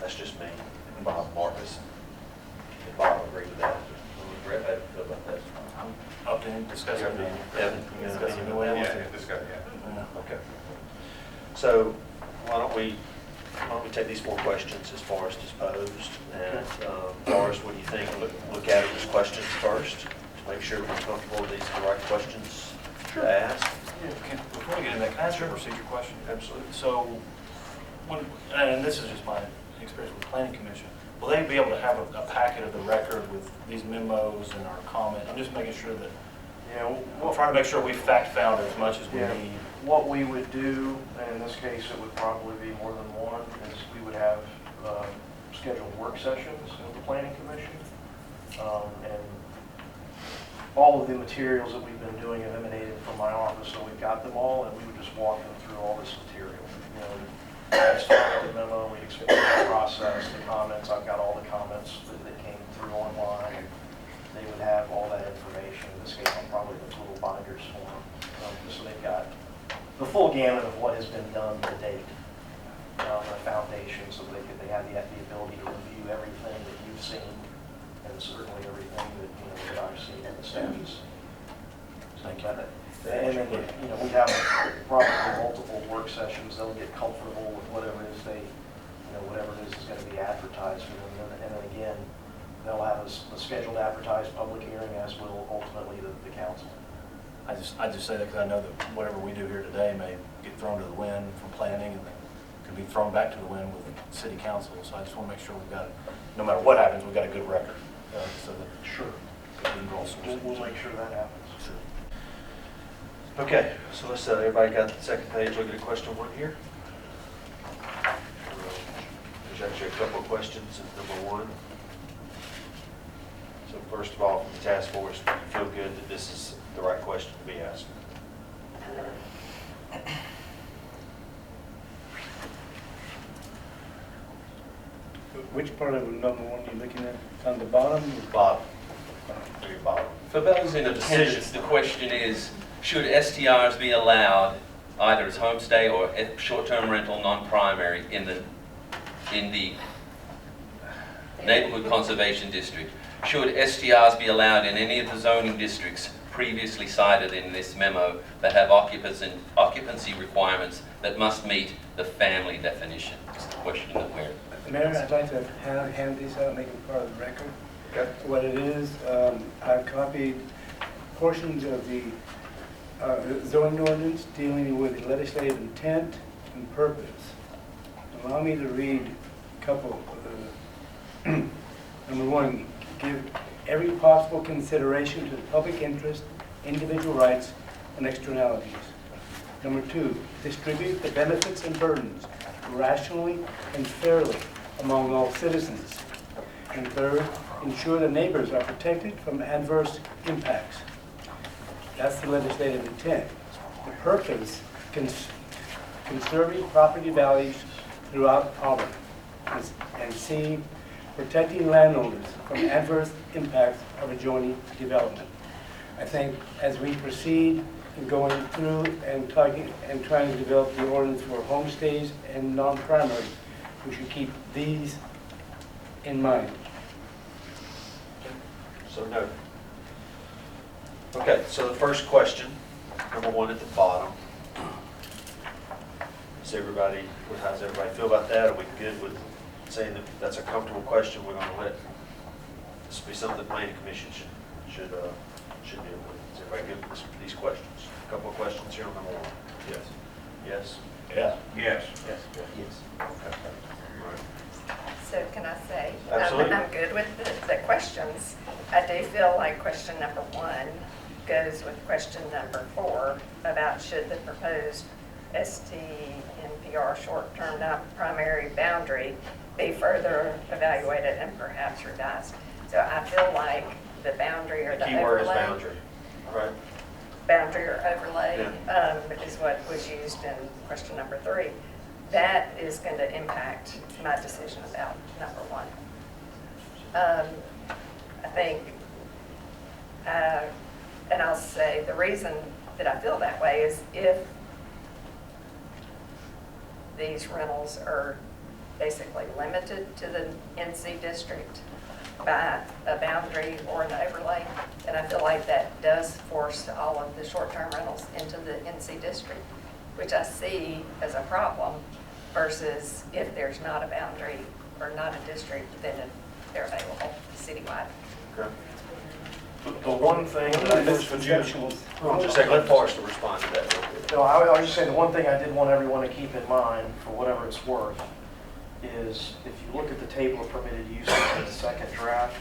that's just me. And Bob, Marcus, and Bob agree with that. Brett, how do you feel about that? I'm up to discuss it. Evan, you got an opinion on that? Yeah, discuss, yeah. Okay. So why don't we take these 4 questions as Forrest has posed, and Forrest, what do you think? Look at it as questions first, to make sure we're comfortable with these are the right questions to ask. Before we get into that, can I ask you a procedure question? Absolutely. So, and this is just my experience with the planning commission, will they be able to have a packet of the record with these memos and our comment? I'm just making sure that, I'm trying to make sure we fact found as much as we need. What we would do, and in this case it would probably be more than one, is we would have scheduled work sessions with the planning commission. And all of the materials that we've been doing have emanated from my office, so we've got them all, and we would just walk them through all this material. I started the memo, we'd explain the process, the comments. I've got all the comments that came through online. They would have all that information. In this case, I'm probably the little binders for them. So they've got the full gamut of what has been done to date, the foundation, so they have the ability to review everything that you've seen, and certainly everything that I've seen in the status. Thank you. And then, we have probably multiple work sessions. They'll get comfortable with whatever it is whatever it is going to be advertised for them. And then again, they'll have a scheduled advertised public hearing, as will ultimately the council. I just say that because I know that whatever we do here today may get thrown to the wind from planning, and then could be thrown back to the wind with the city council. So I just want to make sure we've got, no matter what happens, we've got a good record. So that Sure. We'll make sure that happens. Sure. Okay, so let's, everybody got the second page, look at question 1 here. There's actually a couple of questions in number 1. So first of all, from the task force, do you feel good that this is the right question to be asked? Which part of number 1 are you looking at? On the bottom? Bottom. Very bottom. For those in attendance, the question is, should STRs be allowed either as homestay or short-term rental non-primary in the neighborhood conservation district? Should STRs be allowed in any of the zoning districts previously cited in this memo that have occupancy requirements that must meet the family definition? It's the question that we're... Mayor, I'd like to hand these out, make it part of the record. Okay. What it is, I've copied portions of the zoning ordinance dealing with legislative intent and purpose. Allow me to read a couple. Number 1, give every possible consideration to the public interest, individual rights, and externalities. Number 2, distribute the benefits and burdens rationally and fairly among all citizens. And 3rd, ensure the neighbors are protected from adverse impacts. That's the legislative intent. The purpose, conserving property values throughout Auburn. And C, protecting landowners from adverse impacts of adjoining development. I think as we proceed in going through and talking and trying to develop the ordinance for homestays and non-primary, we should keep these in mind. So no. Okay, so the first question, number 1 at the bottom. How's everybody feel about that? Are we good with saying that that's a comfortable question, we're gonna let this be something the planning commission should deal with. Is everybody good with these questions? A couple of questions here on number one. Yes. Yes? Yeah. Yes. Yes. Yes. Okay. All right. So can I say, Absolutely. I'm good with the questions. I do feel like question number 1 goes with question number 4 about should the proposed STNPR short-term primary boundary be further evaluated and perhaps revised. So I feel like the boundary or The the key word is overlay, boundary, right? boundary or overlay is what was used in question number 3. That is going to impact my decision about number 1. I think, and I'll say the reason that I feel that way is if these rentals are basically limited to the NC district by a boundary or an overlay, then I feel like that does force all of the short-term rentals into the NC district, which I see as a problem versus if there's not a boundary or not a district, then they're available citywide. Okay. The one thing that I just, Just a second, let Forrester respond to that real quick. no, I was just saying, the one thing I did want everyone to keep in mind, for whatever it's worth, is if you look at the table of permitted uses in the second draft,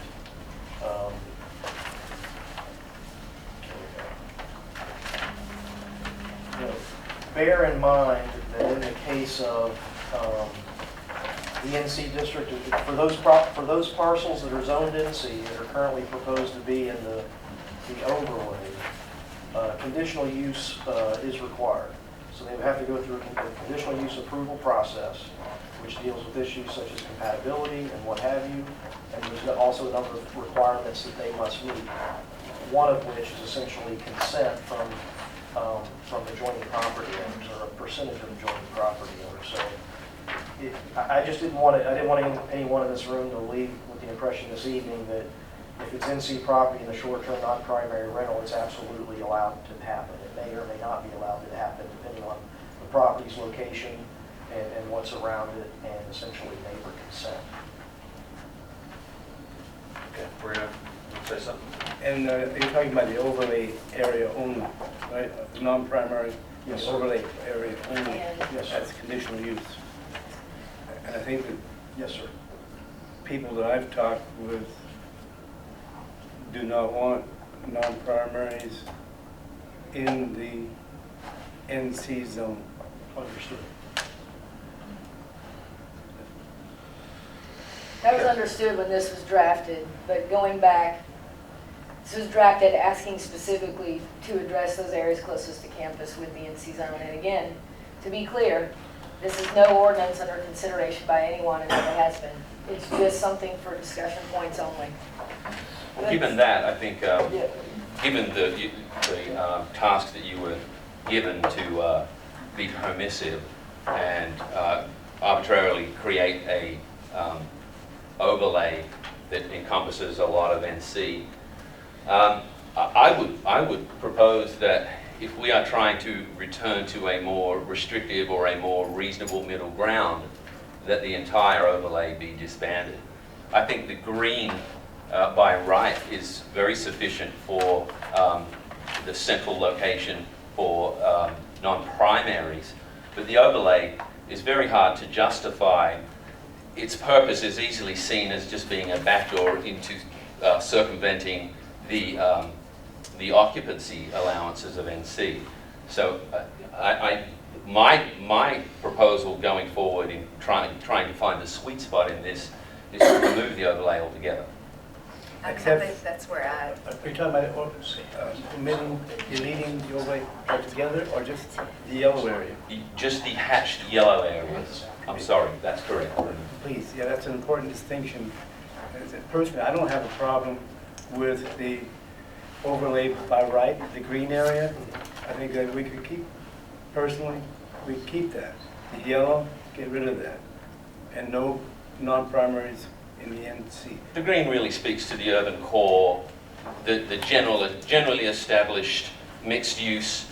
you know, bear in mind that in the case of the NC district, for those parcels that are zoned NC that are currently proposed to be in the overlay, conditional use is required. So they would have to go through a conditional use approval process, which deals with issues such as compatibility and what have you. And there's also a number of requirements that they must meet, one of which is essentially consent from adjoining property owners, or a percentage of adjoining property owners. So I didn't want anyone in this room to leave with the impression this evening that if it's NC property in the short-term non-primary rental, it's absolutely allowed to happen. It may or may not be allowed to happen depending on the property's location and what's around it, and essentially neighbor consent. Okay, we're gonna say something. And you're talking about the overlay area only, right? The non-primary, Yes, the sir. overlay area only. And- Yes, sir. That's conditional use. And I think that Yes, sir. people that I've talked with do not want non-primaries in the NC zone. Understood. That was understood when this was drafted, but going back, this was drafted asking specifically to address those areas closest to campus with the NC zone. And again, to be clear, this is no ordinance under consideration by anyone and never has been. It's just something for discussion points only. Well, given that, I think, Yeah. given the task that you were given to be permissive and arbitrarily create a overlay that encompasses a lot of NC, I would propose that if we are trying to return to a more restrictive or a more reasonable middle ground, that the entire overlay be disbanded. I think the green by right is very sufficient for the central location for non-primaries, but the overlay is very hard to justify. Its purpose is easily seen as just being a backdoor into circumventing the occupancy allowances of NC. So my proposal going forward in trying to find the sweet spot in this is to remove the overlay altogether. I Except- think that's where I, Are you talking about omitting, deleting the overlay altogether, or just the yellow area? Just the hatched yellow areas. I'm sorry, that's correct. Please, yeah, that's an important distinction. Personally, I don't have a problem with the overlay by right, the green area. I think that we could keep, personally, we keep that. The yellow, get rid of that. And no non-primaries in the NC. The green really speaks to the urban core, the generally established mixed-use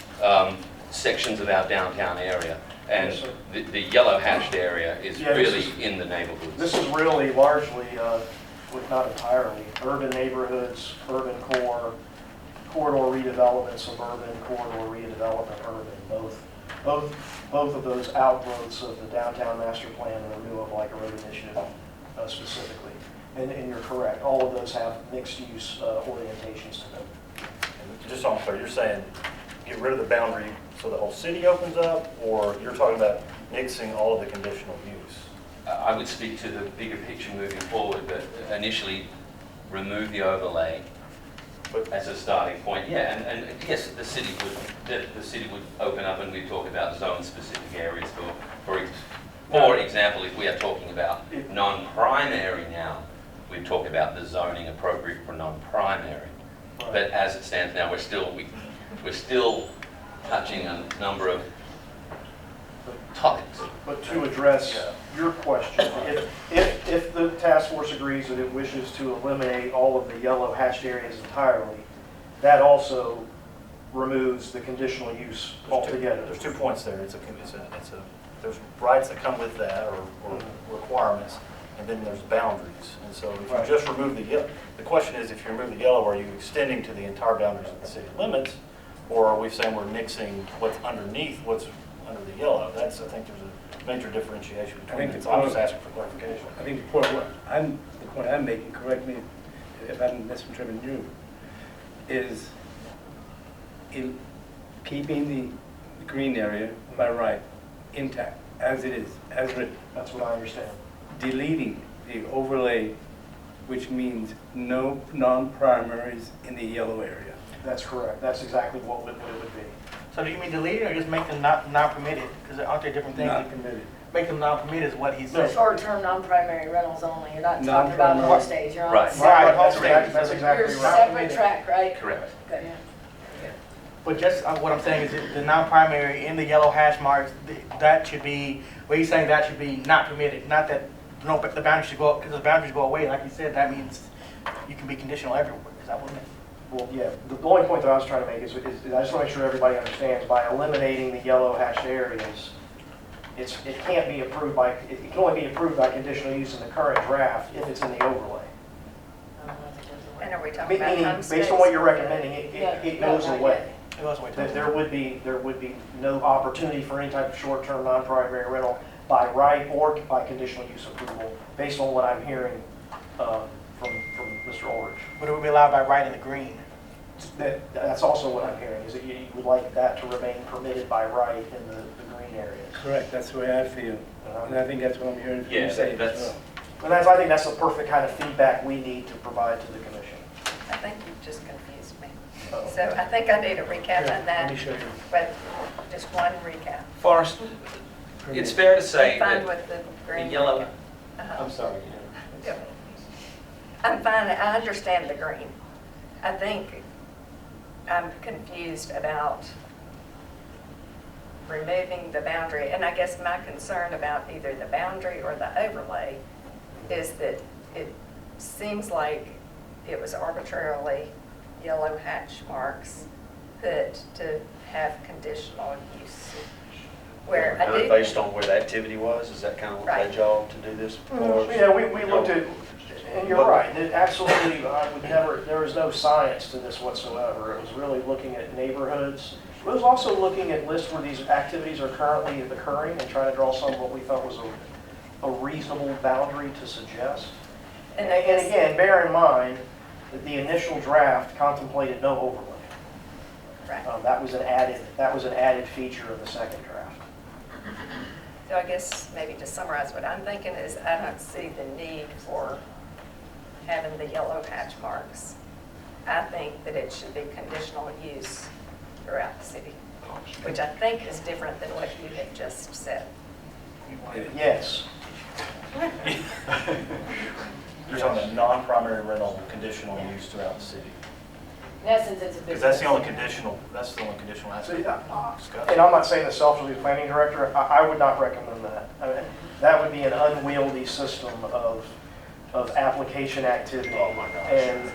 sections of our downtown area. And Yes, sir. the yellow hashed area is Yeah, this really in the neighborhoods. This is really largely, if not entirely, urban neighborhoods, urban core, corridor redevelopment, suburban, corridor redevelopment, urban, both of those outgrowths of the downtown master plan and the New Oak Like a Road initiative specifically. And you're correct, all of those have mixed-use orientations to them. And just so I'm clear, you're saying get rid of the boundary so the whole city opens up, or you're talking about mixing all of the conditional use? I would speak to the bigger picture moving forward, but initially remove the overlay as a starting point. Yeah, and yes, the city would open up and we talk about zone-specific areas for example, if we are talking about non-primary now, we talk about the zoning appropriate for non-primary. Right. But as it stands now, we're still touching a number of topics. But to address your question, if the task force agrees that it wishes to eliminate all of the yellow hashed areas entirely, that also removes the conditional use altogether. There's 2 points there. There's rights that come with that, or requirements, and then there's boundaries. And so if you just remove the yellow, the question is, if you remove the yellow, are you extending to the entire boundaries of the city limits, or are we saying we're mixing what's underneath what's under the yellow? I think there's a major differentiation between them. So I'm just asking for clarification. I think the point I'm making, correct me if I'm misinterpreting you, is in keeping the green area by right intact, as it is, as written. That's what I understand. Deleting the overlay, which means no non-primaries in the yellow area. That's correct. That's exactly what it would be. So do you mean deleting or just make them not permitted? Because aren't there different things? Not permitted. Make them non-permitted is what he said. Short-term, non-primary rentals only, you're not talking about Non-primary. homestays, you're on. Right. Right, That's homestay. exactly You're right. separate track, right? Correct. Okay. But just what I'm saying is that the non-primary in the yellow hash marks, that should be, what he's saying, that should be not permitted. Not that the boundaries should go up, because the boundaries go away. Like you said, that means you can be conditional everywhere. Is that what it means? Well, yeah, the only point that I was trying to make is I just want to make sure everybody understands, by eliminating the yellow hashed areas, it can't be approved by, it can only be approved by conditional use in the current draft if it's in the overlay. And are we talking about Meaning, homestays? based on what you're recommending, it goes away. It goes away. There would be no opportunity for any type of short-term non-primary rental by right or by conditional use approval, based on what I'm hearing from Mr. Ulrich. But it would be allowed by right in the green. That's also what I'm hearing, is that you would like that to remain permitted by right in the green areas. Correct, that's the way I feel. And I think that's what I'm hearing from you say as well. And I think that's the perfect kind of feedback we need to provide to the commission. I think you've just confused me. Oh. So I think I need a recap on Let that, me show you. but just one recap. Forrest, it's fair to say I'm fine that with the the green. yellow, Uh-huh. I'm sorry. Yep. I'm fine, I understand the green. I think I'm confused about removing the boundary, and I guess my concern about either the boundary or the overlay is that it seems like it was arbitrarily yellow hatch marks put to have conditional use. Where I do. Based on where the activity was, is that kind of what Right. led y'all to do this? Yeah, we looked at, and you're right, it absolutely, I would never, there was no science to this whatsoever. It was really looking at neighborhoods. It was also looking at lists where these activities are currently occurring and trying to draw some of what we thought was a reasonable boundary to suggest. And And I guess- again, bear in mind that the initial draft contemplated no overlay. Right. That was an added feature of the second draft. So I guess maybe to summarize what I'm thinking is I don't see the need for having the yellow hatch marks. I think that it should be conditional use throughout the city, which I think is different than what you have just said. Yes. You're talking about non-primary rental conditional use throughout the city. In essence, it's a business. Because that's the only conditional aspect. And I'm not saying this selfishly, the planning director, I would not recommend that. I mean, that would be an unwieldy system of application activity. Oh my gosh. And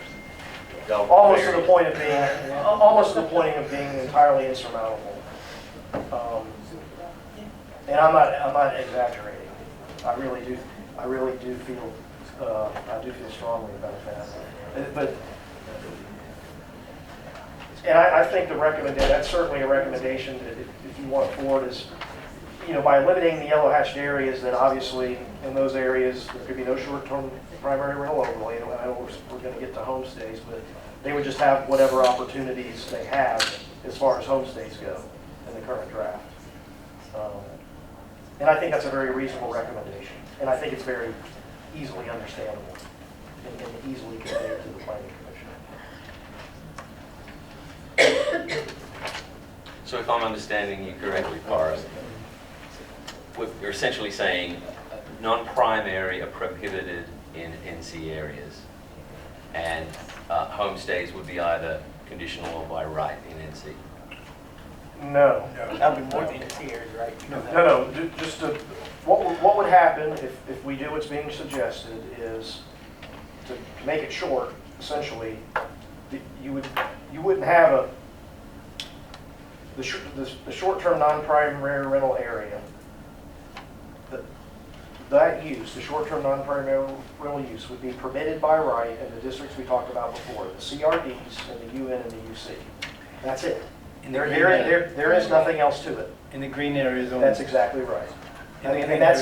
almost to the point of being entirely insurmountable. And I'm not exaggerating. I really do feel, I do feel strongly about that. But, and I think that's certainly a recommendation that if you want forward is, by eliminating the yellow hatched areas, then obviously in those areas, there could be no short-term primary rental overlay. I know we're going to get to homestays, but they would just have whatever opportunities they have as far as homestays go in the current draft. And I think that's a very reasonable recommendation. And I think it's very easily understandable and easily conveyed to the planning commission. So if I'm understanding you correctly, Forrest, you're essentially saying non-primary are prohibited in NC areas, and homestays would be either conditional or by right in NC. No. That would be more than 2 years, right? No. Just what would happen if we do what's being suggested is to make it short. Essentially, you wouldn't have the short-term non-primary rental area. That use, the short-term non-primary rental use, would be permitted by right in the districts we talked about before, the CRDs and the UN and the UC. That's it. There is nothing else to it. In the green area zone. That's exactly right. And that's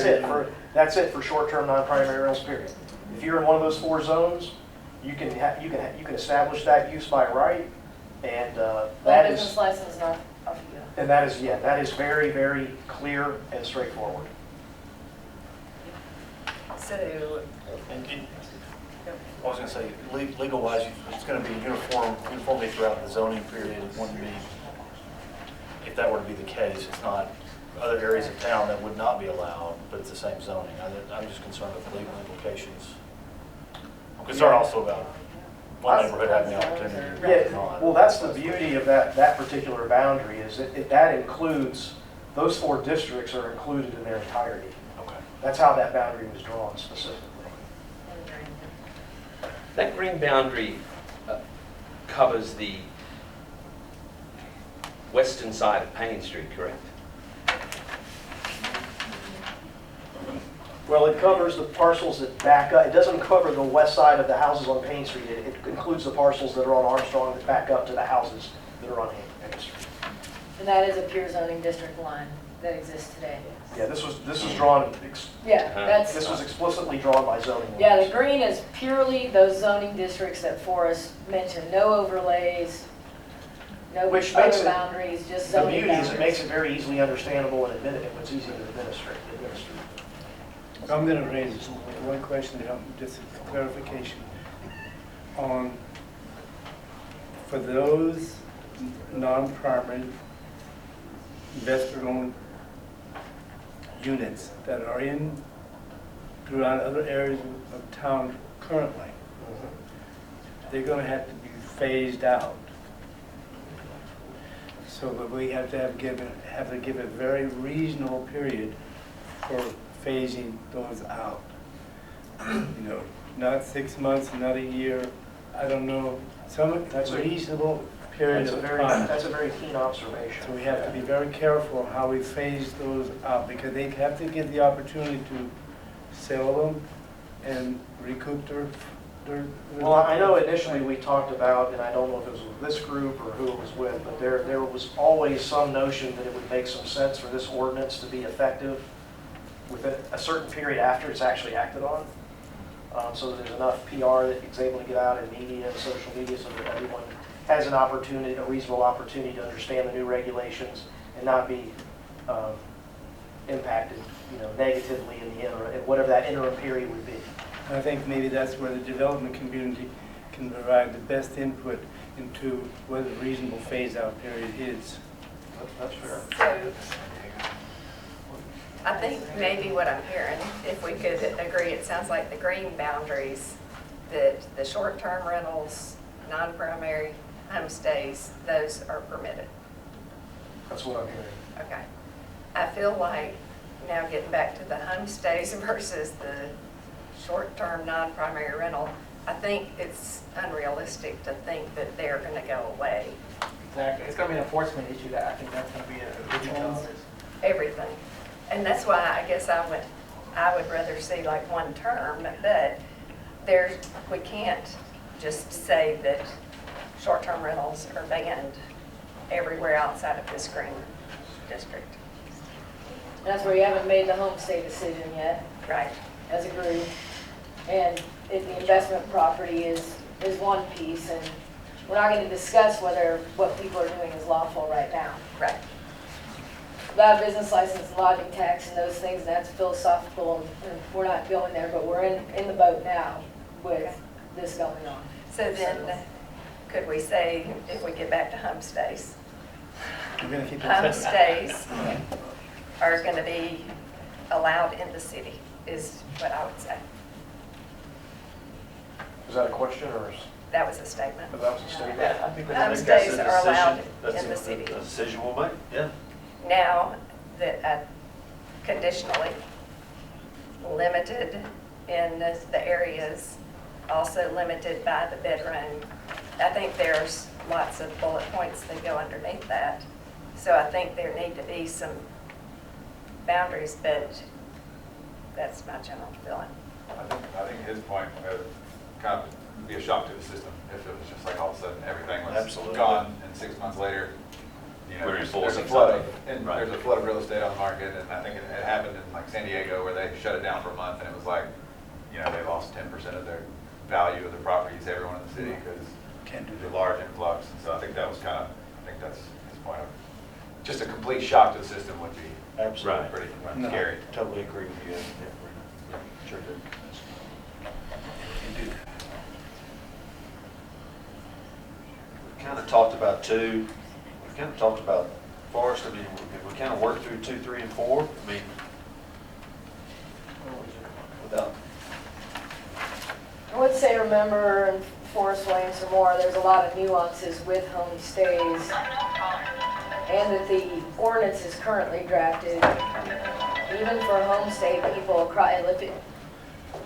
it for short-term non-primary rentals, period. If you're in one of those 4 zones, you can establish that use by right, and that Business is, license, not off you go. and that is very, very clear and straightforward. So, I was going to say, legal-wise, it's going to be uniformity throughout the zoning period. It wouldn't be, if that were to be the case, it's not other areas of town that would not be allowed, but it's the same zoning. I'm just concerned with the legal implications. I'm concerned also about one neighborhood having the opportunity to not. Well, that's the beauty of that particular boundary, is that includes, those 4 districts are included in their entirety. Okay. That's how that boundary was drawn specifically. That green boundary covers the western side of Payne Street, correct? Well, it covers the parcels that back up. It doesn't cover the west side of the houses on Payne Street. It includes the parcels that are on Armstrong that back up to the houses that are on Hampton Street. And that is a pure zoning district line that exists today. Yeah, this was drawn. Yeah, that's, This was explicitly drawn by zoning. yeah, the ordinance. green is purely those zoning districts that Forrest mentioned, no overlays, no Which makes other it- boundaries, just The zoning beauty is boundaries. it makes it very easily understandable and it's easy to administer. So I'm going to raise one question, just a clarification. For those non-primary investor-owned units that are throughout other areas of town currently, they're going to have to be phased out. So that we have to give a very reasonable period for phasing those out. Not 6 months, not a year, I don't know, That's a- reasonable period That's a of very, time. that's a very keen observation. So we have to be very careful how we phase those out, because they have to get the opportunity to sell them and recoup their. Well, I know initially we talked about, and I don't know if it was with this group or who it was with, but there was always some notion that it would make some sense for this ordinance to be effective within a certain period after it's actually acted on. So that there's enough PR that it's able to get out in media and social media so that everyone has an opportunity, a reasonable opportunity to understand the new regulations and not be impacted, negatively in the interim, whatever that interim period would be. I think maybe that's where the development community can provide the best input into what a reasonable phase-out period is. That's fair. so I think maybe what I'm hearing, if we could agree, it sounds like the green boundaries, that the short-term rentals, non-primary homestays, those are permitted. That's what I'm hearing. Okay. I feel like, now getting back to the homestays versus the short-term non-primary rental, I think it's unrealistic to think that they're going to go away. Exactly. It's going to be an enforcement issue that I think that's going to be a big challenge. Everything. And that's why I guess I would rather see like one term, but we can't just say that short-term rentals are banned everywhere outside of this green district. That's where you haven't made the homestay decision yet, Right. as a group. And if the investment property is one piece, and we're not gonna discuss whether what people are doing is lawful right now. Right. Without a business license, lodging tax, and those things, that's philosophical, and we're not going there, but we're in the boat now with this going on. So then, could we say, if we get back to homestays, We're gonna keep it homestays are going to be allowed in the city, is what I would say. Is that a question or is That was a statement. that was a statement? I think Homestays are allowed in the city. A decision we'll make, yeah. Now, that conditionally limited in the areas, also limited by the bedroom. I think there's lots of bullet points that go underneath that. So I think there need to be some boundaries, but that's my general feeling. I think his point would kind of be a shock to the system if it was just like all of a sudden everything was Absolutely. gone, and 6 months later, you know, We're there's enforcing a flood of, something. and Right. there's a flood of real estate on the market, and I think it happened in like San Diego where they shut it down for a month, and it was like, you know, they lost 10% of their value of the properties, everyone in the city, because Can't do the large influx. And so I think that was kind of, I think that's his point of, just a complete shock to the system would be Absolutely. pretty No. scary. Totally agree with you. Yeah, sure do. We kind of talked about Forest. I mean, we kind of worked through 2, 3, and 4. I mean, without, I would say remember in Forest Lane some more, there's a lot of nuances with homestays, and that the ordinance is currently drafted, even for homestay people across,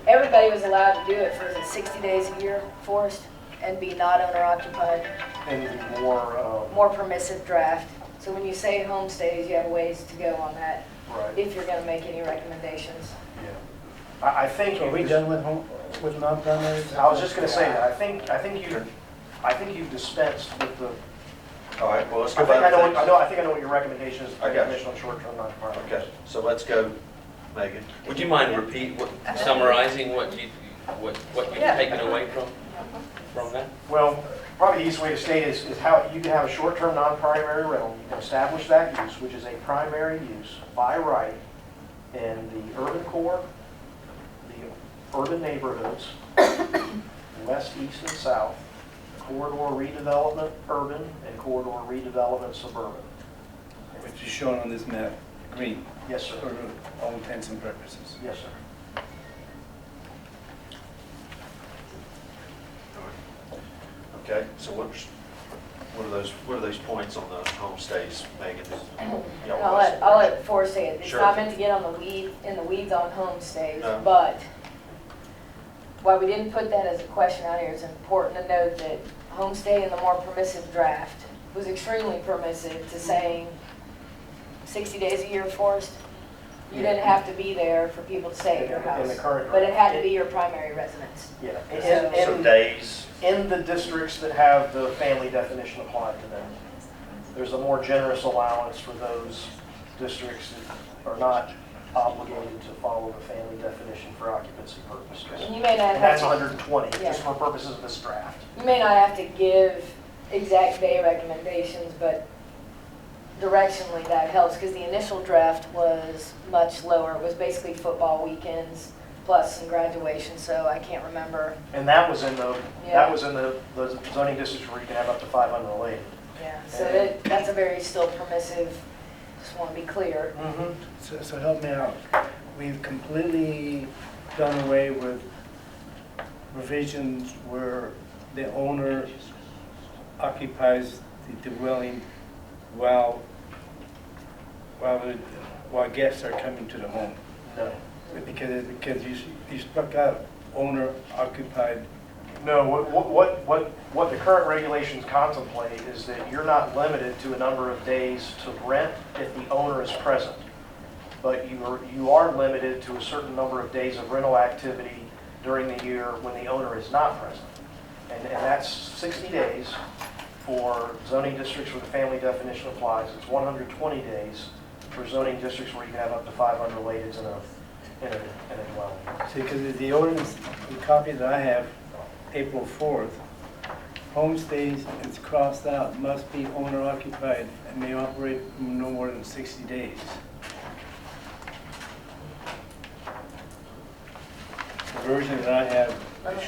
everybody was allowed to do it for, is it 60 days a year, Forest, and be not owner occupied, and the more, more permissive draft. So when you say homestays, you have ways to go on that, right, if you're gonna make any recommendations. yeah. I think. Are we done with non-primaries? I was just gonna say that, I think you've dispensed with the, all right, well, let's I go think back to I think I know what your recommendation is, I got you. definition of short-term non-primary. Okay, so let's go, Megan. Would you mind summarizing what you've Yeah. taken away from that? Well, probably the easiest way to state is how you can have a short-term non-primary rental. You can establish that use, which is a primary use by right in the urban core, the urban neighborhoods, west, east, and south, corridor redevelopment urban, and corridor redevelopment suburban. Which is shown on this map, green, Yes, sir. for all intents and purposes. Yes, sir. Okay, so what are those points on the homestays, Megan? I'll let Forrest say it. It's Sure. not meant to get on the weeds on homestays, No. but why we didn't put that as a question out here, it's important to note that homestay in the more permissive draft was extremely permissive to saying 60 days a year, Forrest. You didn't have to be there for people to stay at your In the house, current but it had to be your primary residence. Yeah. So- So days, In the districts that have the family definition applied to them, there's a more generous allowance for those districts that are not obligated to follow the family definition for occupancy purposes. And you may not And have that's to, 120, Yeah. just for purposes of this draft. you may not have to give exact day recommendations, but directionally that helps, because the initial draft was much lower. It was basically football weekends plus some graduation, so I can't remember. And that was in the, Yeah. that was in the zoning districts where you can have up to 5 unrelated. Yeah, so that's a very still permissive, just want to be clear. So help me out. We've completely done away with provisions where the owner occupies the dwelling while guests are coming to the home. No. Because you struck out owner occupied. No, what the current regulations contemplate is that you're not limited to a number of days to rent if the owner is present. but you are limited to a certain number of days of rental activity during the year when the owner is not present. And that's 60 days for zoning districts where the family definition applies. It's 120 days for zoning districts where you can have up to 5 unrelateds in a dwelling. See, because the ordinance, the copy that I have, April 4th, homestays, it's crossed out, must be owner occupied and may operate no more than 60 days. The version that I have,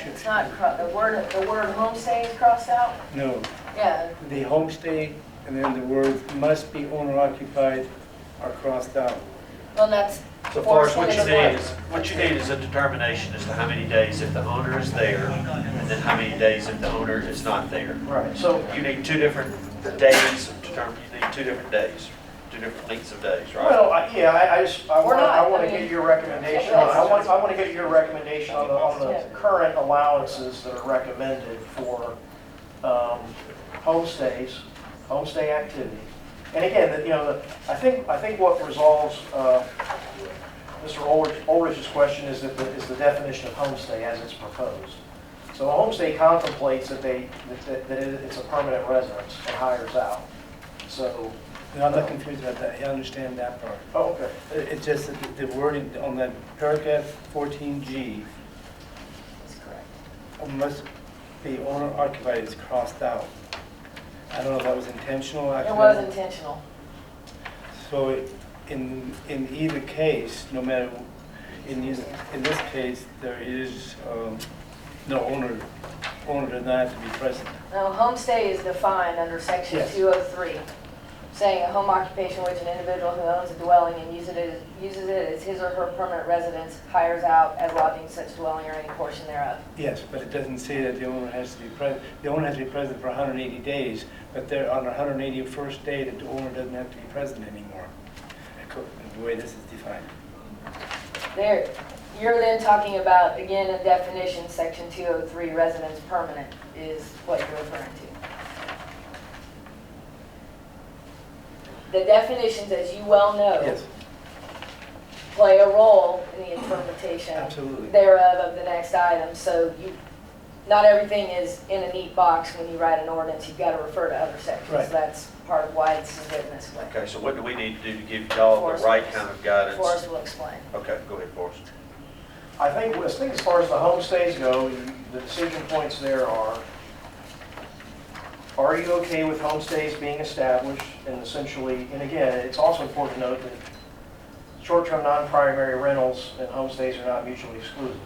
It's not, the word homestay is crossed out? no, Yeah, the homestay and then the words must be owner occupied are crossed out. well, that's. So Forrest, what forcing you it need is, a determination as to how many days if the owner is there, and then how many days if the owner is not there. Right. So You need 2 different days, you need 2 different days, 2 different lengths of days, right? well, I We're not, want I to mean- get your recommendation. I want to get your recommendation on the current allowances that are recommended for homestays, homestay activity. And again, I think what resolves Mr. Ulrich's question is the definition of homestay as it's proposed. So a homestay contemplates that it's a permanent residence and hires out. So. No, I'm not confused about that, I understand that part. Oh, okay. It's just that the wording on that paragraph 14G, That's correct. must be owner occupied is crossed out. I don't know if that was intentional. It was intentional. So in either case, no matter, in this case, there is no owner does not have to be present. Now, homestay is defined under section Yes. 203, saying a home occupation which an individual who owns a dwelling and uses it as his or her permanent residence hires out as lodging such dwelling or any portion thereof. Yes, but it doesn't say that the owner has to be present. The owner has to be present for 180 days, but there on the 181st day, the owner doesn't have to be present anymore, the way this is defined. There, you're then talking about, again, a definition, section 203, residence permanent is what you're referring to. The definitions, as you well know, Yes, play a role in the interpretation absolutely. thereof of the next item. So not everything is in a neat box when you write an ordinance. You've got to refer to other sections. Right. That's part of why this is written this way. Okay, so what do we need to do to give y'all the right kind of guidance? Forrest will explain. Okay, go ahead, Forrest. I think as far as the homestays go, the decision points there are you okay with homestays being established and essentially, and again, it's also important to note that short-term non-primary rentals and homestays are not mutually exclusive.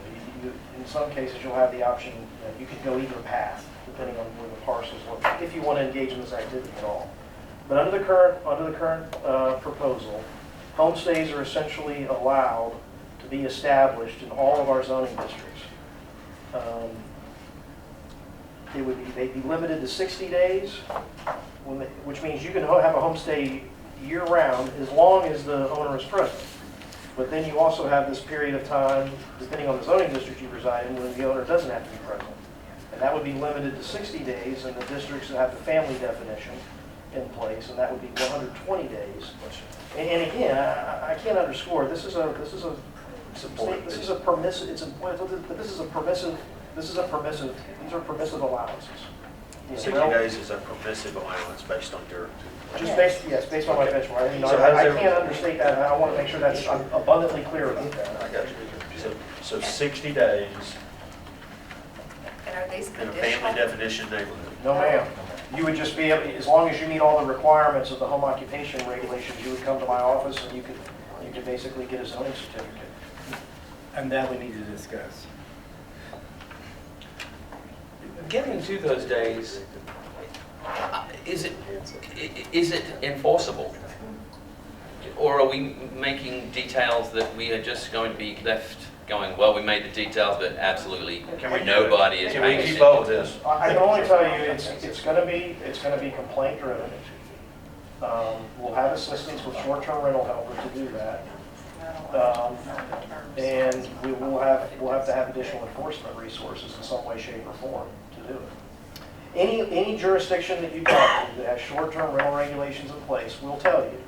In some cases, you'll have the option that you could go either path, depending on where the parcels look, if you want to engage in this activity at all. But under the current proposal, homestays are essentially allowed to be established in all of our zoning districts. They'd be limited to 60 days, which means you can have a homestay year-round as long as the owner is present. But then you also have this period of time, depending on the zoning district you reside in, when the owner doesn't have to be present. And that would be limited to 60 days in the districts that have the family definition in place, and that would be 120 days. And again, I can't underscore, this is a permissive, these are permissive allowances. 60 days is a permissive allowance based on your... Just based on my benchmark. I can't understate that, and I want to make sure that's I'm abundantly clear about that. I got you. So 60 days And are these in a conditional? family definition neighborhood. No, ma'am. You would just be able, as long as you meet all the requirements of the home occupation regulations, you would come to my office and you could basically get a zoning certificate. And that we need to discuss. Getting to those days, is it enforceable? Or are we making details that we are just going to be left going, well, we made the details, but absolutely nobody is Can paying we keep attention? up with this? I can only tell you, it's going to be complaint driven. We'll have assistance with short-term rental helpers to do that. And we'll have to have additional enforcement resources in some way, shape, or form to do it. Any jurisdiction that you talk to that has short-term rental regulations in place will tell you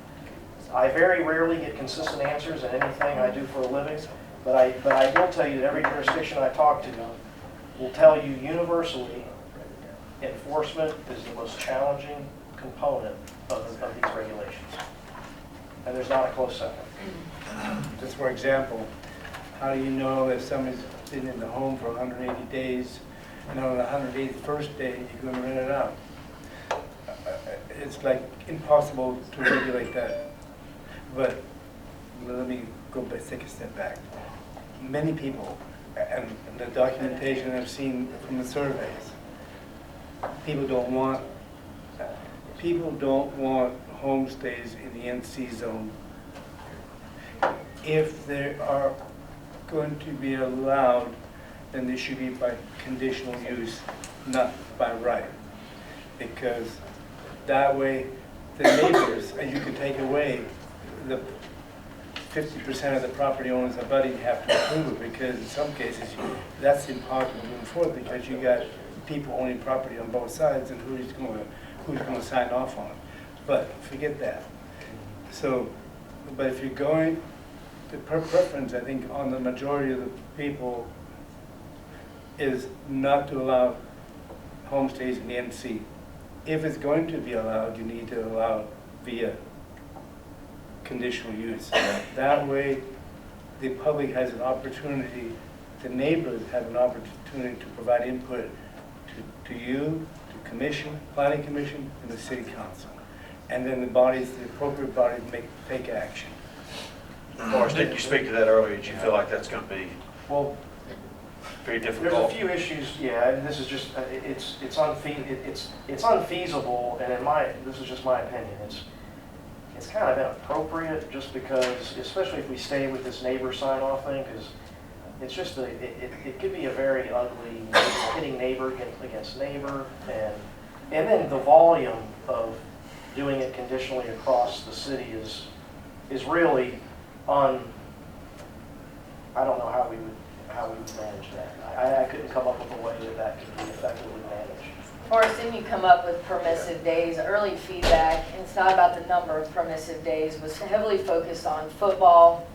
I very rarely get consistent answers in anything I do for a living, but I will tell you that every jurisdiction I talk to will tell you universally, enforcement is the most challenging component of these regulations. And there's not a close second. Just for example, how do you know if somebody's been in the home for 180 days and on the 181st day you're going to rent it out? It's like impossible to regulate that. But let me go back, take a step back. Many people, and the documentation I've seen from the surveys, people don't want homestays in the NC zone. If they are going to be allowed, then they should be by conditional use, not by right. Because that way, the neighbors, and you can take away the 50% of the property owners abutting have to approve it, because in some cases, that's impossible to enforce because you got people owning property on both sides, and who's going to sign off on it. But forget that. So, but if you're going, the preference, I think, on the majority of the people is not to allow homestays in the NC. If it's going to be allowed, you need to allow via conditional use. That way, the public has an opportunity, the neighbors have an opportunity to provide input to you, to commission, planning commission, and the city council. And then the bodies, the appropriate bodies take action. Morris, didn't you speak to that earlier? Did you feel like that's going to be Well, very there's difficult? a few issues, yeah, and this is just, it's unfeasible, and this is just my opinion, it's kind of inappropriate just because, especially if we stay with this neighbor sign-off thing, because it's just, it could be a very ugly, hitting neighbor against neighbor, and then the volume of doing it conditionally across the city is really I don't know how we would manage that. I couldn't come up with a way that could be effectively managed. Forrest, didn't you come up with permissive days? Early feedback, and it's not about the number of permissive days, was heavily focused on football,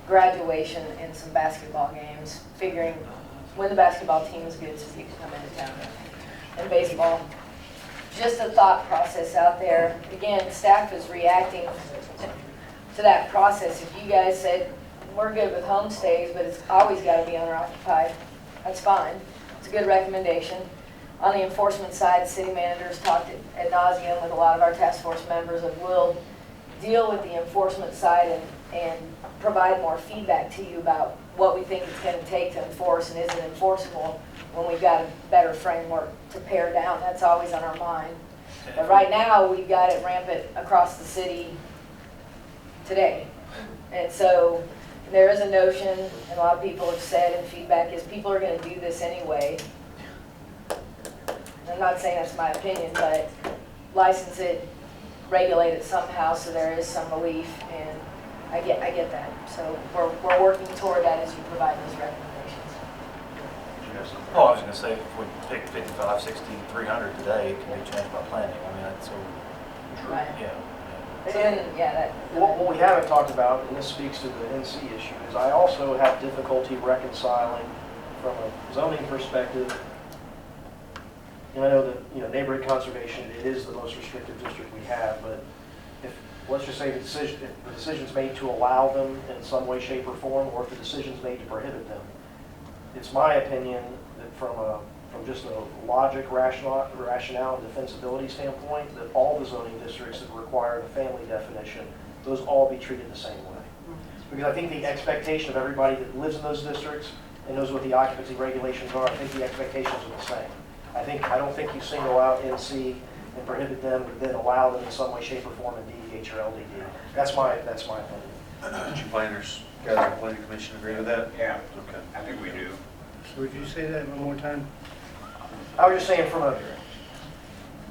graduation, and some basketball games, figuring when the basketball team is good so people come into town. And baseball. Just a thought process out there. Again, staff is reacting to that process. If you guys said, we're good with homestays, but it's always got to be owner occupied, that's fine. It's a good recommendation. On the enforcement side, city managers talked ad nauseum with a lot of our task force members, and we'll deal with the enforcement side and provide more feedback to you about what we think it's going to take to enforce, and is it enforceable when we've got a better framework to pare down. That's always on our mind. But right now, we've got it rampant across the city today. And so there is a notion, and a lot of people have said, and feedback is people are going to do this anyway. I'm not saying that's my opinion, but license it, regulate it somehow so there is some relief, and I get that. So we're working toward that as you provide those recommendations. Oh, I was going to say, if we pick 55, 60, 300 today, it can be changed by planning. I mean, that's so, Right. yeah. So then, yeah, What we haven't talked about, and this speaks to the NC issue, is I also have difficulty reconciling from a zoning perspective. And I know that, neighborhood conservation, it is the most restrictive district we have, but if, let's just say if the decision's made to allow them in some way, shape, or form, or if the decision's made to prohibit them, it's my opinion that from just a logic, rationale, and defensibility standpoint, that all the zoning districts that require the family definition, those all be treated the same way. Because I think the expectation of everybody that lives in those districts and knows what the occupancy regulations are, I think the expectations are the same. I don't think you single out NC and prohibit them, but then allow them in some way, shape, or form in DDH or LDD. That's my opinion. Did you planners, guys on the planning commission agree with that? Yeah, Okay. I think we do. So would you say that one more time? I was just saying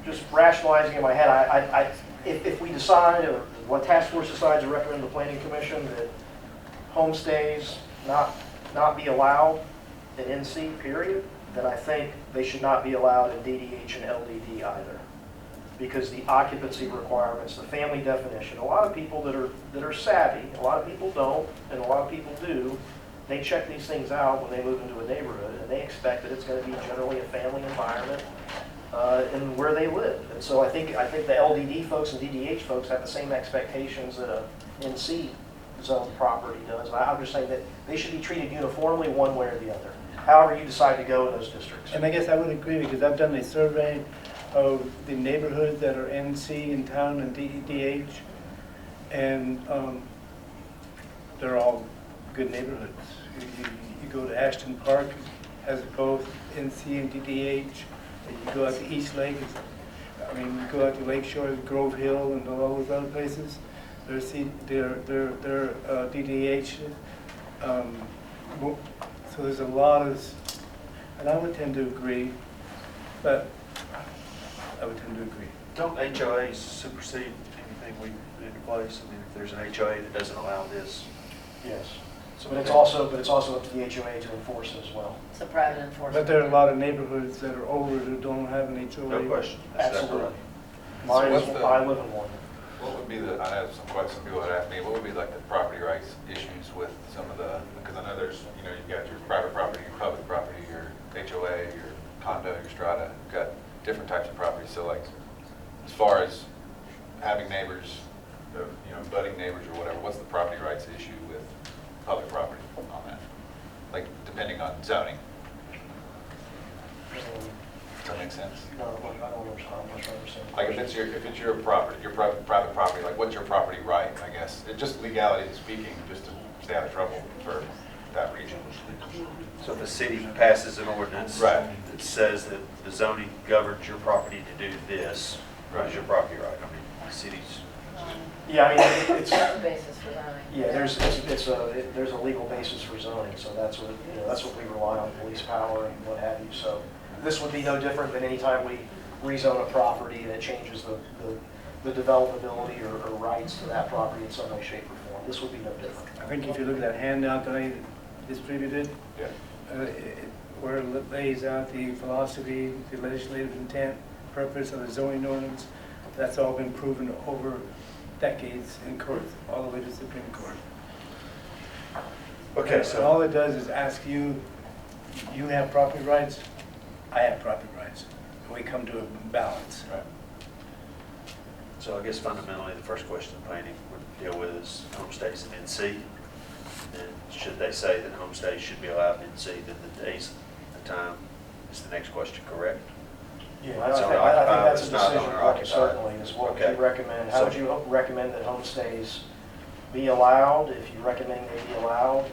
just rationalizing in my head, if we decide, or what task force decides to recommend to the planning commission that homestays not be allowed in NC, period, then I think they should not be allowed in DDH and LDD either. because the occupancy requirements, the family definition, a lot of people that are savvy, a lot of people don't, and a lot of people do, they check these things out when they move into a neighborhood, and they expect that it's going to be generally a family environment in where they live. And so I think the LDD folks and DDH folks have the same expectations that a NC zone property does. I'm just saying that they should be treated uniformly one way or the other, however you decide to go in those districts. And I guess I would agree, because I've done a survey of the neighborhoods that are NC in town and DDH, and they're all good neighborhoods. You go to Ashton Park, has both NC and DDH. And you go out to East Lake, you go out to Lake Shore, Grove Hill, and all those other places. They're DDH. So there's a lot of, and I would tend to agree, but I would tend to agree. Don't HOAs supersede anything we put into place? I mean, if there's an HOA that doesn't allow this. Yes. But it's also up to the HOA to enforce it as well. It's a private enforcement. But there are a lot of neighborhoods that are older who don't have an HOA. No question. Is that Absolutely. correct? So I live in one. What would be the, I know some people would ask me, what would be like the property rights issues with some of the, because I know there's, you've got your private property, your public property, your HOA, your condo, your strata, you've got different types of properties. So like, as far as having neighbors, budding neighbors or whatever, what's the property rights issue with public property on that? Like, depending on zoning. Does that make sense? No, I don't understand. Like if it's your property, your private property, like what's your property right, I guess? It just legality speaking, just to stay out of trouble for that region. So if the city passes an ordinance Right. that says that the zoning governs your property to do this, what is your property right? I mean, the city's. Yeah, I mean, it's, That's the basis for zoning. yeah, there's a legal basis for zoning, so that's what we rely on, police power and what have you. So this would be no different than any time we rezone a property that changes the developability or rights to that property in some way, shape, or form. This would be no different. I think if you look at that handout that I distributed, Yeah. where it lays out the philosophy, the legislative intent, purpose of the zoning ordinance, that's all been proven over decades in court, all the way to Supreme Court. Okay, And so. all it does is ask you, you have property rights, I have property rights. And we come to a balance. Right. So I guess fundamentally, the first question the planning would deal with is homestays in NC. And should they say that homestays should be allowed in NC, then the days, the time is the next question, correct? Yeah, It's I think owner-occupied, that's a it's not decision point, owner-occupied. certainly, is what would you Okay. recommend? How So- would you recommend that homestays be allowed? If you recommend they be allowed,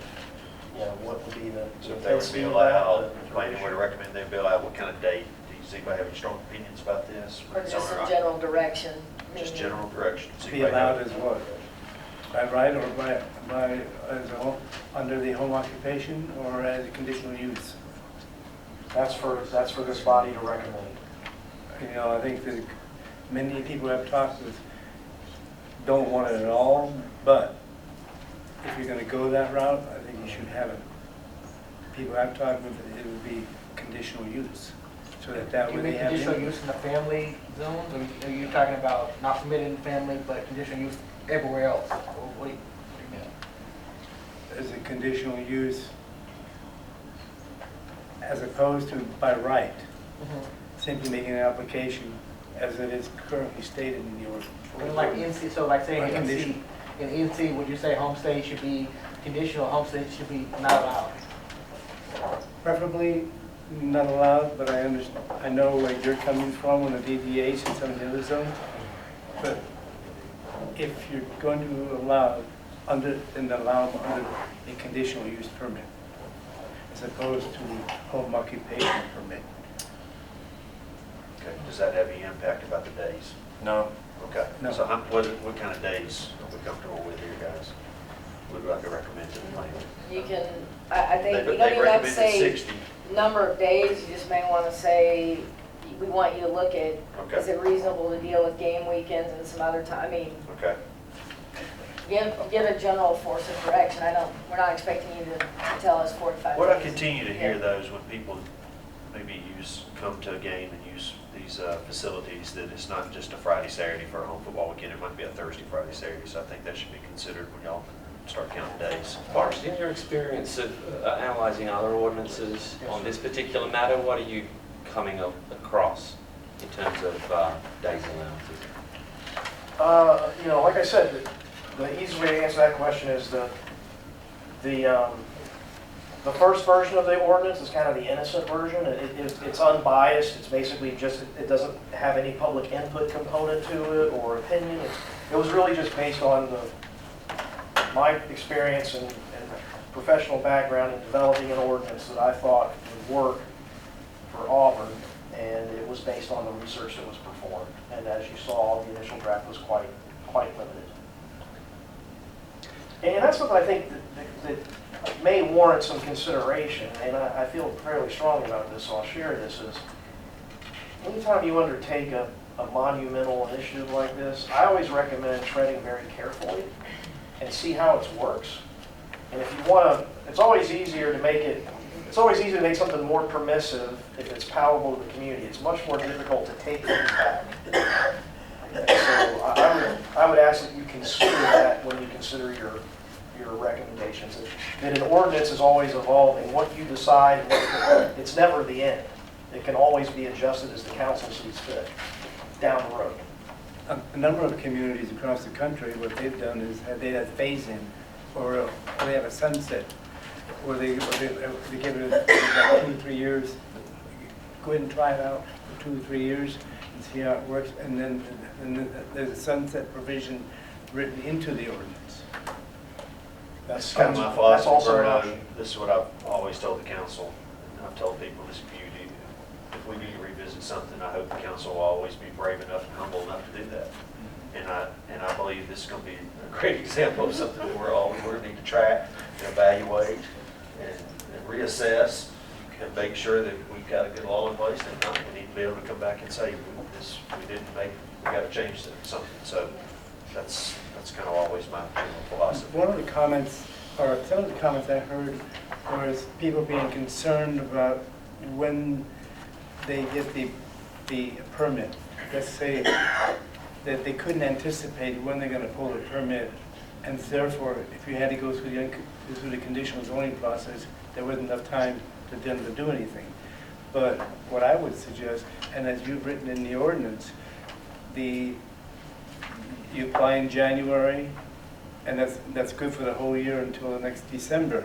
what would be the So if they were to be intensity of allowed, that? the planning would recommend they be allowed, what kind of date? Does anybody have any strong opinions about this? Or just Owner- a general direction. Just meaning- general direction. Does Be anybody have- allowed as what? By right or by as a home, under the home occupation or as a conditional use? That's for this body to recommend. I think that many people I've talked with don't want it at all, but if you're going to go that route, I think you should have it. People I've talked with, it would be conditional use, so that You way mean they have. conditional use in the family zones, or are you talking about not permitted in family, but conditional use everywhere else? What do you mean? As a conditional use, as opposed to by right, simply making an application as it is currently stated in the And like ordinance. NC, so like saying Or NC, condition. in NC, would you say homestay should be conditional, homestay should be not allowed? Preferably not allowed, but I understand, I know where you're coming from on the DDH and some of the other zones. But if you're going to allow then allow them under a conditional use permit, as opposed to the home occupation permit. Okay, does that have any impact about the days? No. Okay, No. so what kind of days are we comfortable with here, guys? Would like to recommend to the planning? You can, I think, They you don't even have to recommended say 60. number of days, you just may want to say, we want you to look at, Okay. is it reasonable to deal with game weekends and some other time? I mean, Okay, give a general force of direction. We're not expecting you to tell us 45 days. what I continue to hear Yeah. though is when people maybe come to a game and use these these facilities, that it's not just a Friday, Saturday for a home football weekend, it might be a Thursday, Friday, Saturday, so I think that should be considered when y'all start counting days. Forrest, in your experience of analyzing other ordinances on this particular matter, what are you coming across in terms of days allowances? You know, like I said, the easy way to answer that question is the first version of the ordinance is kind of the innocent version. It's unbiased. It's basically just, it doesn't have any public input component to it or opinion. It was really just based on my experience and professional background in developing an ordinance that I thought would work for Auburn, and it was based on the research that was performed. And as you saw, the initial draft was quite limited. And that's what I think that may warrant some consideration, and I feel fairly strongly about this, so I'll share this, is anytime you undertake a monumental initiative like this, I always recommend treading very carefully and see how it works. And if you want to, it's always easy to make something more permissive if it's palatable to the community. It's much more difficult to take things back. So I would ask that you consider that when you consider your recommendations. That an ordinance is always evolving. What you decide, it's never the end. It can always be adjusted as the council sees fit down the road. A number of communities across the country, what they've done is they have phase-in, or they have a sunset, where they give it about 2 or 3 years. Go ahead and try it out for 2 or 3 years and see how it works. And then there's a sunset provision written into the ordinance. That's kind of my philosophy, Vernon. This is what I've always told the council, and I've told people in this community. If we need to revisit something, I hope the council will always be brave enough and humble enough to do that. And I believe this is going to be a great example of something that we're going to need to track and evaluate and reassess and make sure that we've got a good law in place. And not, we need to be able to come back and say, we didn't make, we got to change something. So that's kind of always my philosophy. One of the comments, or some of the comments I heard, was people being concerned about when they get the permit. Let's say that they couldn't anticipate when they're going to pull the permit, and therefore, if you had to go through the conditional zoning process, there wasn't enough time for them to do anything. But what I would suggest, and as you've written in the ordinance, you apply in January, and that's good for the whole year until the next December.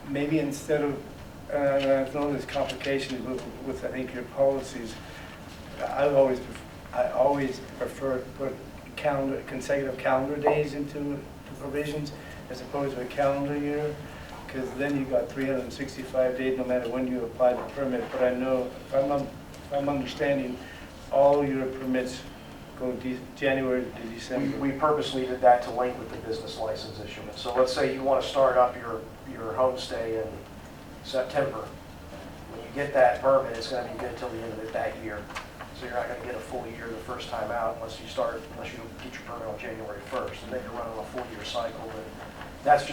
Maybe instead of, I know there's complications with I think your policies. I always prefer to put consecutive calendar days into the provisions as opposed to a calendar year, because then you got 365 days no matter when you apply the permit. But I know if I'm understanding, all your permits go January to December. We purposely did that to link with the business license issuance. So let's say you want to start up your homestay in September. When you get that permit, it's going to be good till the end of it that year. So you're not going to get a full year the first time out unless you get your permit on January 1st, and then you're running a full year cycle. But that's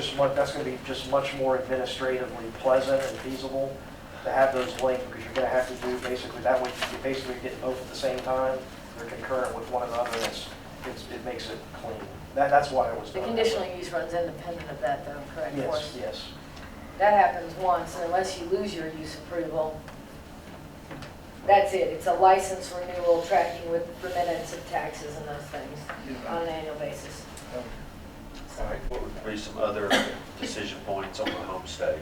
going to be just much more administratively pleasant and feasible to have those linked, because you're going to have to do basically that way. You basically get both at the same time. They're concurrent with one another, and it makes it clean. That's why it was done. The conditional use runs independent of that, though, correct? Yes, yes. That happens once, and unless you lose your use approval, that's it. It's a license renewal tracking with remittance of taxes and those things on an annual basis. All right, what would be some other decision points on the homestay?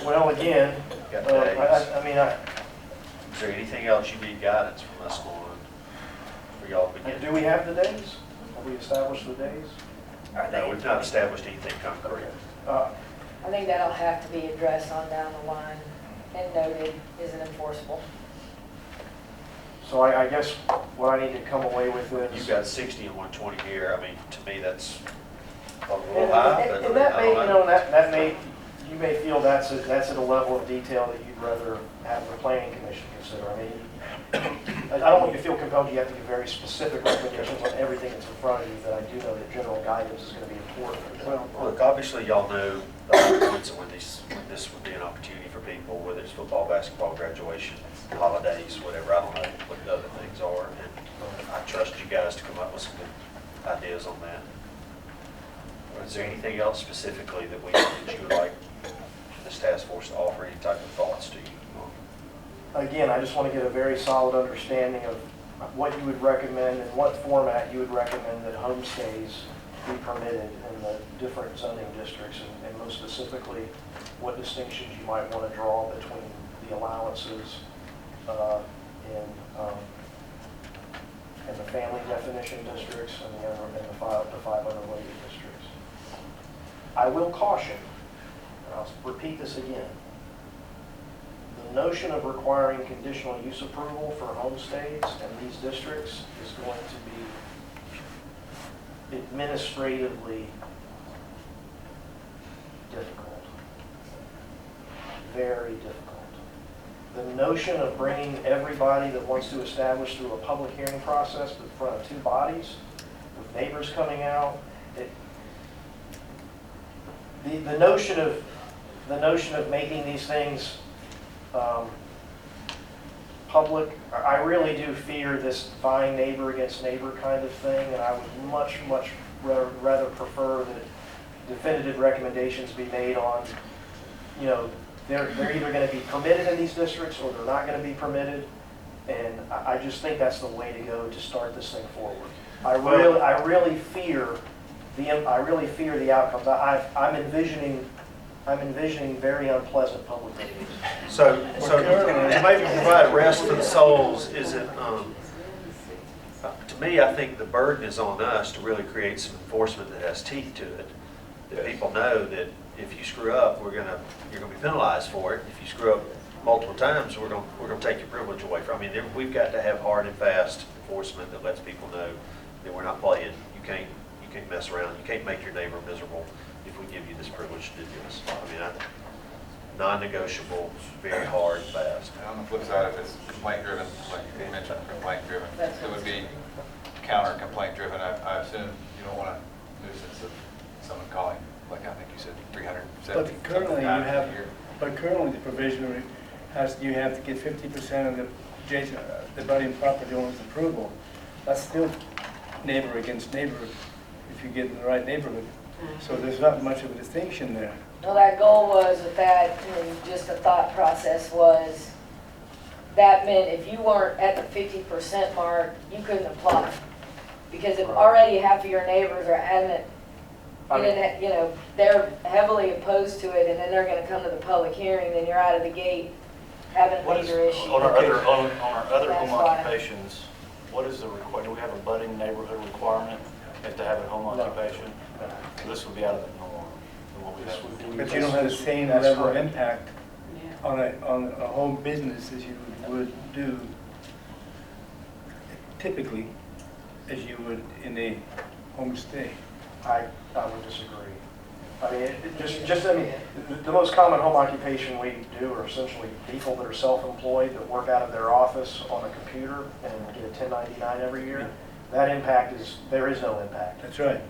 Well, again, Got days. Is Is there anything else you need guidance from us on for y'all to begin? do we have the days? Have we established the days? No, we've not established anything concrete. Uh, I think that'll have to be addressed on down the line and noted, is it enforceable? So I guess what I need to come away with is... You've got 60 and 120 here. I mean, to me, that's a little high, but And that I may, don't know. you may feel that's at a level of detail that you'd rather have the planning commission consider. I mean, I don't want you to feel compelled you have to give very specific recommendations on everything that's in front of you, but I do know that general guidance is going to be important. Well, look, obviously y'all know when this would be an opportunity for people, whether it's football, basketball, graduation, holidays, whatever, I don't know what the other things are. And I trust you guys to come up with some good ideas on that. Is there anything else specifically that you would like this task force to offer, any type of thoughts to you? Again, I just want to get a very solid understanding of what you would recommend and what format you would recommend that homestays be permitted in the different zoning districts, and most specifically, what distinctions you might want to draw between the allowances and the family definition districts and the 5 unrelated districts. I will caution, and I'll repeat this again, the notion of requiring conditional use approval for homestays in these districts is going to be administratively difficult. Very difficult. The notion of bringing everybody that wants to establish through a public hearing process in front of 2 bodies, with neighbors coming out, the notion of making these things public, I really do fear this vying neighbor against neighbor kind of thing, and I would much rather prefer that definitive recommendations be made on, they're either going to be permitted in these districts or they're not going to be permitted, and I just think that's the way to go to start this thing forward. I really fear the outcomes. I'm envisioning very unpleasant public meetings. So to maybe provide rest for the souls, is it, to me, I think the burden is on us to really create some enforcement that has teeth to it. That people know that if you screw up, you're gonna be penalized for it. If you screw up multiple times, we're gonna take your privilege away from. I mean, we've got to have hard and fast enforcement that lets people know that we're not playing. You can't mess around. You can't make your neighbor miserable if we give you this privilege to do this. I mean, non-negotiable, very hard and fast. And on the flip side, if it's complaint driven, like you mentioned, complaint driven, it would be counter complaint driven. I assume you don't want a nuisance of someone calling, like I think you said, 370 But currently you times have, a year. but currently the provision has, you have to get 50% of the budding property owner's approval. That's still neighbor against neighbor if you get in the right neighborhood. So there's not much of a distinction there. Well, that goal was with that, and just a thought process was, that meant if you weren't at the 50% mark, you couldn't apply. Because if already half of your neighbors are adamant, they're heavily opposed to it, and then they're gonna come to the public hearing, then you're out of the gate having a major issue. On our other home That's why. occupations, what is the do we have a budding neighborhood requirement to have a home occupation? So this would be out of the norm than what we have. But you don't have the same That's level of correct. impact on a home business as you would do typically as you would in a homestay. I would disagree. I mean, the most common home occupation we do are essentially people that are self-employed that work out of their office on a computer and get a 1099 every year. That impact there is no impact. That's right.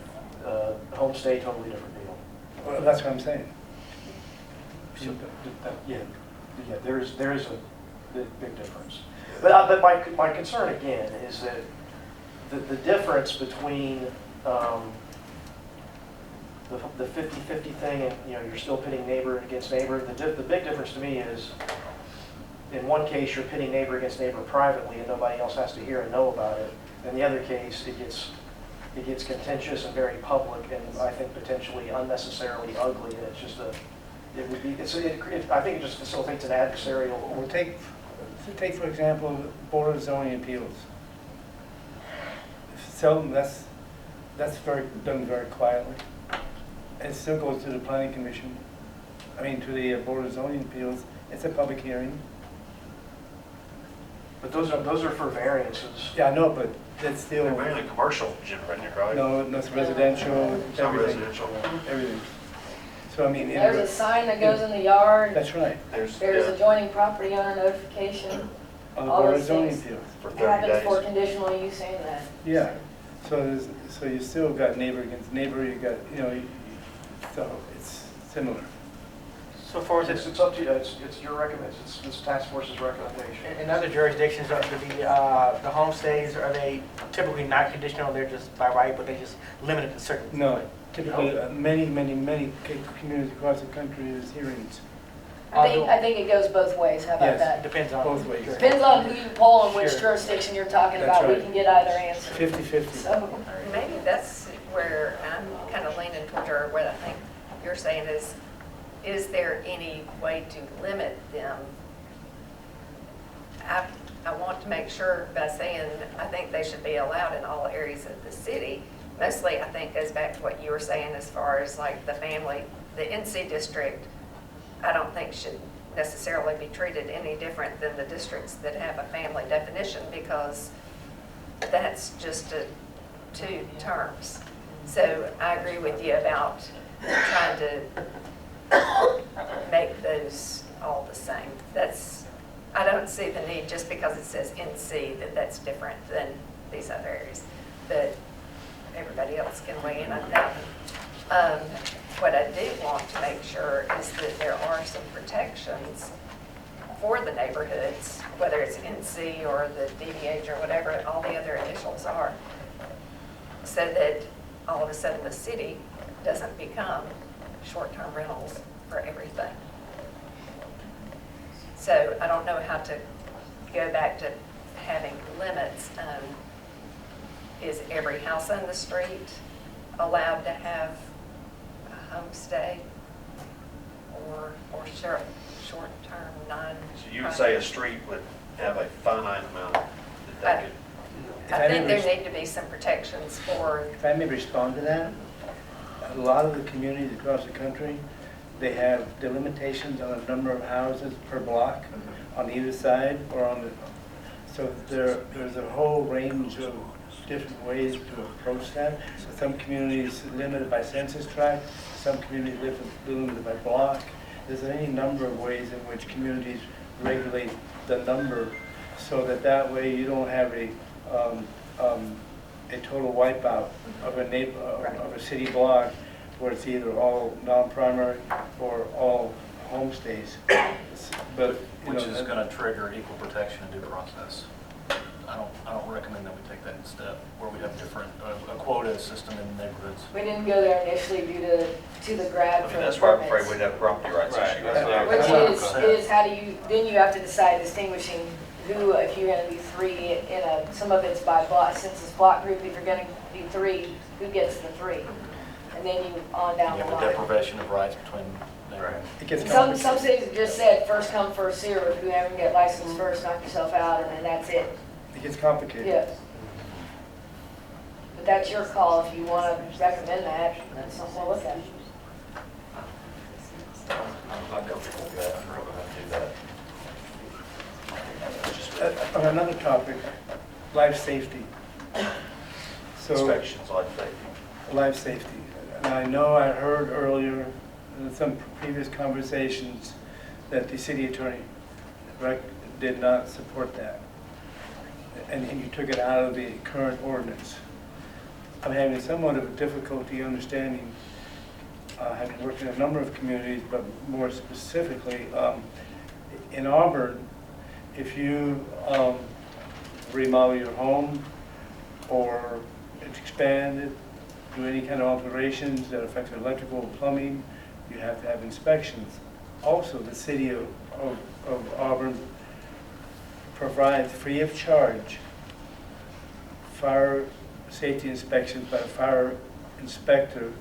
Homestay, totally different deal. Well, that's what I'm saying. Yeah, there is a big difference. But my concern again is that the difference between the 50-50 thing and you're still pitting neighbor against neighbor. The big difference to me is in one case you're pitting neighbor against neighbor privately and nobody else has to hear and know about it. In the other case, it gets contentious and very public, and I think potentially unnecessarily ugly. And it's just I think it just facilitates an adversarial. Well, take for example, Board of Zoning Appeals. Seldom that's done very quietly. It still goes to the Planning Commission. I mean, to the Board of Zoning Appeals. It's a public hearing. But those are for variances. Yeah, I know, but that's still. They're mainly commercial generated, right? No, that's residential. Some Everything. residential. Everything. So I mean, There's a sign that goes in the yard. That's right. There's adjoining property owner notification. on the All Board of those Zoning things. Appeals. For 30 Happens for days. conditional use and that. Yeah, so you still got neighbor against neighbor, you got, so it's similar. So far as It's up to you, it's your recommendation, it's this task force's recommendation. in other jurisdictions, are the homestays, are they typically not conditional, they're just by right, but they just limited to certain? No, typically, many communities across the country is hearings, I think it goes both ways, how about Yes. that? Depends on. both ways. Depends on who you poll and which Sure. jurisdiction you're talking That's about, we right. can get either answer. 50-50. So, Maybe that's where I'm kind of leaning toward, or what I think you're saying is there any way to limit them? I want to make sure by saying, I think they should be allowed in all areas of the city. Mostly, I think, goes back to what you were saying as far as like the family, the NC district, I don't think should necessarily be treated any different than the districts that have a family definition, because that's just two terms. So I agree with you about trying to make those all the same. I don't see the need, just because it says NC, that's different than these other areas. But everybody else can weigh in on that. What I do want to make sure is that there are some protections for the neighborhoods, whether it's NC or the DBH or whatever all the other initials are, so that all of a sudden the city doesn't become short-term rentals for everything. So I don't know how to go back to having limits. Is every house on the street allowed to have a homestay or short-term non? So you would say a street would have a finite amount that they could. I think there need to be some protections for, If I may respond to that, a lot of the communities across the country, they have delimitations on the number of houses per block on either side or on the, so there's a whole range of different ways to approach that. So some communities limited by census tract, some communities limited by block. There's any number of ways in which communities regulate the number so that way you don't have a total wipeout of a city block where it's either all non-primary or all homestays. But Which is going to trigger equal protection and due process. I don't recommend that we take that step where we have different, a quota system in neighborhoods. we didn't go there initially due to the grab for the That's why I'm afraid permits. we'd have a property rights issue. Which is how do you, then you have to decide distinguishing who, if you're gonna do three in some of it's by block, census block group, if you're gonna do three, who gets the three? And then you on down You the have a line. deprivation of rights between neighborhoods. it gets Some complicated. cities have just said, first come, first served, whoever can get licensed first, knock yourself out, and then that's it. It gets complicated. Yes. But that's your call, if you wanna recommend that, that's something we'll look at. I'm not comfortable with that. I'm not going to do that. On another topic, life safety. So, Inspections like that. life safety. And I know I heard earlier in some previous conversations that the city attorney did not support that. And you took it out of the current ordinance. I'm having somewhat of a difficulty understanding, having worked in a number of communities, but more specifically, in Auburn, if you remodel your home or expand it, do any kind of alterations that affect electrical and plumbing, you have to have inspections. Also, the city of Auburn provides free of charge fire safety inspections by a fire inspector,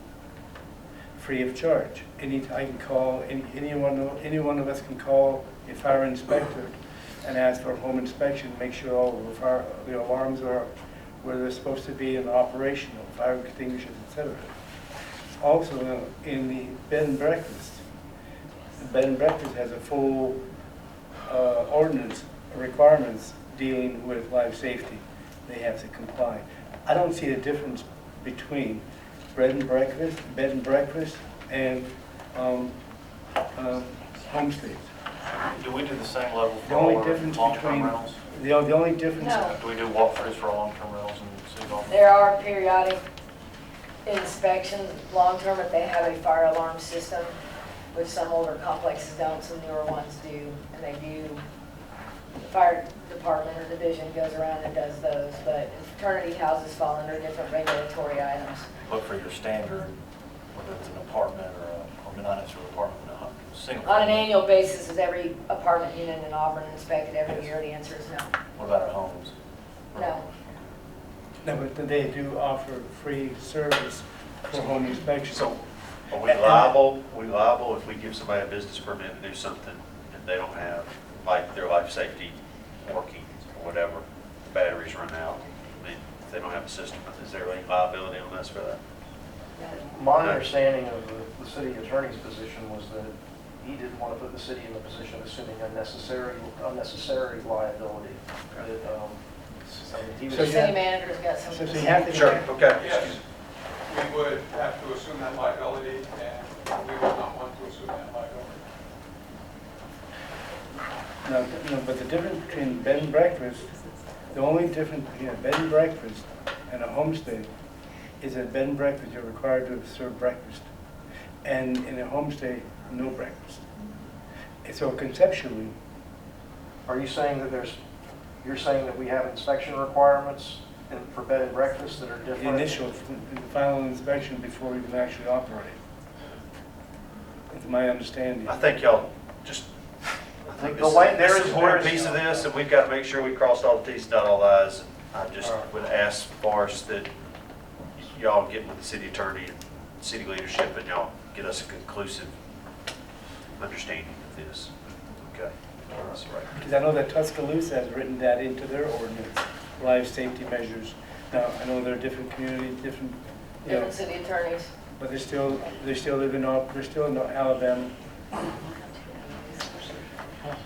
free of charge. I can call, any one of us can call a fire inspector and ask for a home inspection, make sure all of the alarms are where they're supposed to be and operational, fire extinguishers, etc. Also, in the bed and breakfast, the bed and breakfast has a full ordinance requirements dealing with life safety. They have to comply. I don't see a difference between bed and breakfast, and homestays. Do we do the same level The for only all our difference long-term between, rentals? the only difference. No. Do we do walkthroughs for our long-term rentals in City Hall? There are periodic inspections, long-term, if they have a fire alarm system, which some older complexes don't, some newer ones do, and they do. The fire department or division goes around and does those, but fraternity houses fall under different regulatory items. Look for your standard, whether it's an apartment or not necessarily an apartment, but a single. On an family. annual basis, is every apartment unit in Auburn inspected every year? The answer is no. What about our homes? No. No, but they do offer free service for home inspection. So are we liable if we give somebody a business permit to do something that they don't have, like their life safety working or whatever, the batteries run out? I mean, if they don't have a system, is there any liability on us for that? My understanding of the city attorney's position was that he didn't want to put the city in the position of assuming unnecessary liability. That, I mean, he So The was, city manager's got some. So you have to. Sure, okay. Yes, we would have to assume that liability, and we would not want to assume that liability. No, but the difference between bed and breakfast, the only difference between a bed and breakfast and a homestay is that bed and breakfast, you're required to serve breakfast. And in a homestay, no breakfast. And so conceptually, are you saying that you're saying that we have inspection requirements for bed and breakfast that are different? the initial, the final inspection before you can actually operate. It's my understanding. I think y'all just, I think The light- this there is is- an important there is- piece of this, and we've got to make sure we crossed all the Ts and dot all the Is. I just All right. would ask Forrest that y'all get with the city attorney and city leadership, and y'all get us a conclusive understanding of this. Okay? That's right. Because I know that Tuscaloosa has written that into their ordinance, life safety measures. Now, I know they're different communities, different, you know, Different city attorneys. but they still live in, they're still in Alabama.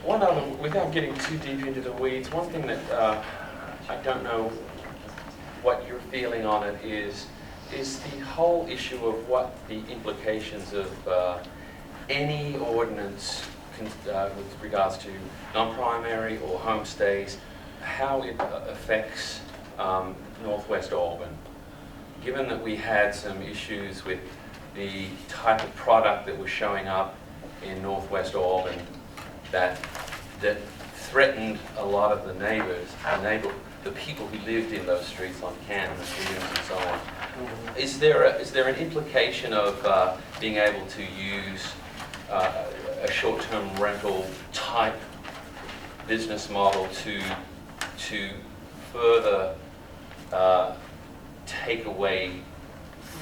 One other, without getting too deep into the weeds, one thing that I don't know what your feeling on it is the whole issue of what the implications of any ordinance with regards to non-primary or homestays, how it affects Northwest Auburn. Given that we had some issues with the type of product that was showing up in Northwest Auburn that threatened a lot of the neighbors, the people who lived in those streets on Canton and so on. Is there an implication of being able to use a short-term rental type business model to further take away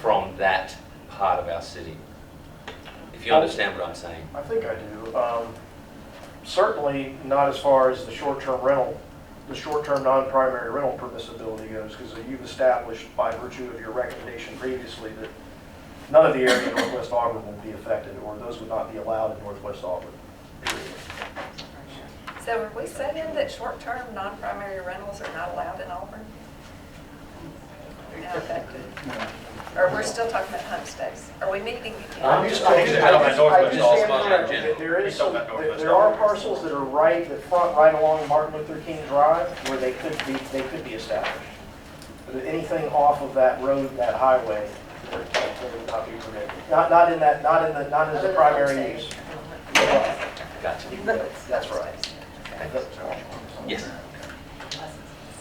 from that part of our city? If you understand what I'm saying. I think I do. Certainly not as far as the short-term rental, the short-term non-primary rental permissibility goes, because you've established by virtue of your recommendation previously that none of the area in Northwest Auburn will be affected, or those would not be allowed in Northwest Auburn. Period. So are we saying that short-term, non-primary rentals are not allowed in Auburn? Now affected? Or we're still talking about homestays? Are we meeting? I'm just talking about Northwest Auburn. There are parcels that are that front right along Martin Luther King Drive where they could be established. But anything off of that road, that highway, they would not be permitted. Not as a primary use. Gotcha. That's right. Yes.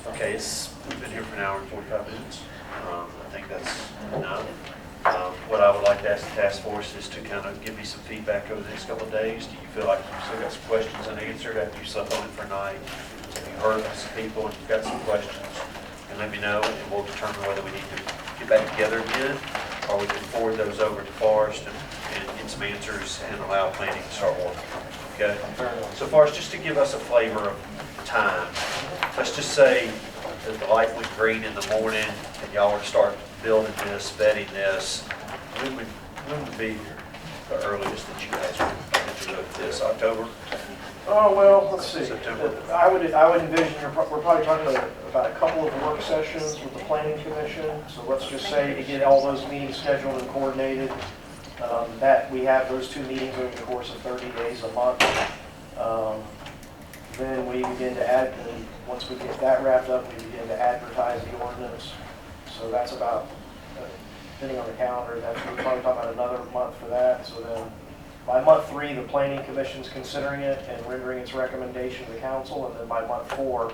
Okay, we've been here for an hour and 45 minutes. I think that's enough. What I would like to ask the task force is to kind of give me some feedback over the next couple of days. Do you feel like you've still got some questions unanswered after you slept on it for a night? Have you heard from some people and you've got some questions? And let me know, and we'll determine whether we need to get back together again, or we can forward those over to Forrest and get some answers and allow planning to start working. Okay? So Forrest, just to give us a flavor of time, let's just say that the light was green in the morning and y'all were to start building this, vetting this. When would be the earliest that you guys would look at this? October? Oh, well, let's see. September. I would envision, we're probably talking about a couple of work sessions with the planning commission. So let's just say to get all those meetings scheduled and coordinated, that we have those two meetings over the course of 30 days, a month. Then we begin to add, and once we get that wrapped up, we begin to advertise the ordinance. So that's about, depending on the calendar, that's, we're probably talking about another month for that. So then by month 3, the planning commission's considering it and rendering its recommendation to the council. And then by month 4,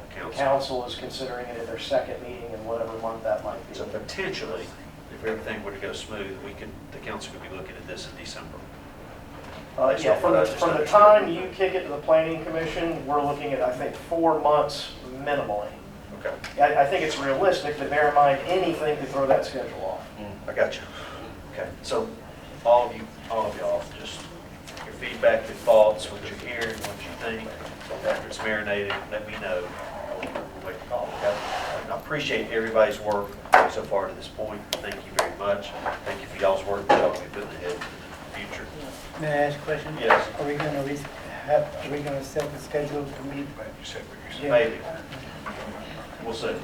the council is considering it at their second meeting in whatever month that might be. So potentially, if everything were to go smooth, the council could be looking at this in December. Yeah, from the time you kick it to the planning commission, we're looking at, I think, 4 months minimally. Okay. I think it's realistic, but bear in mind, anything could throw that schedule off. I got you. Okay, so all of y'all, just your feedback, your thoughts, what you're hearing, what you think, after it's marinated, let me know. We'll wait to call. Okay? I appreciate everybody's work so far to this point. Thank you very much. Thank you for y'all's work that y'all will be putting ahead in the future. May I ask a question? Yes. Are we gonna set the schedule to meet? Maybe. We'll see.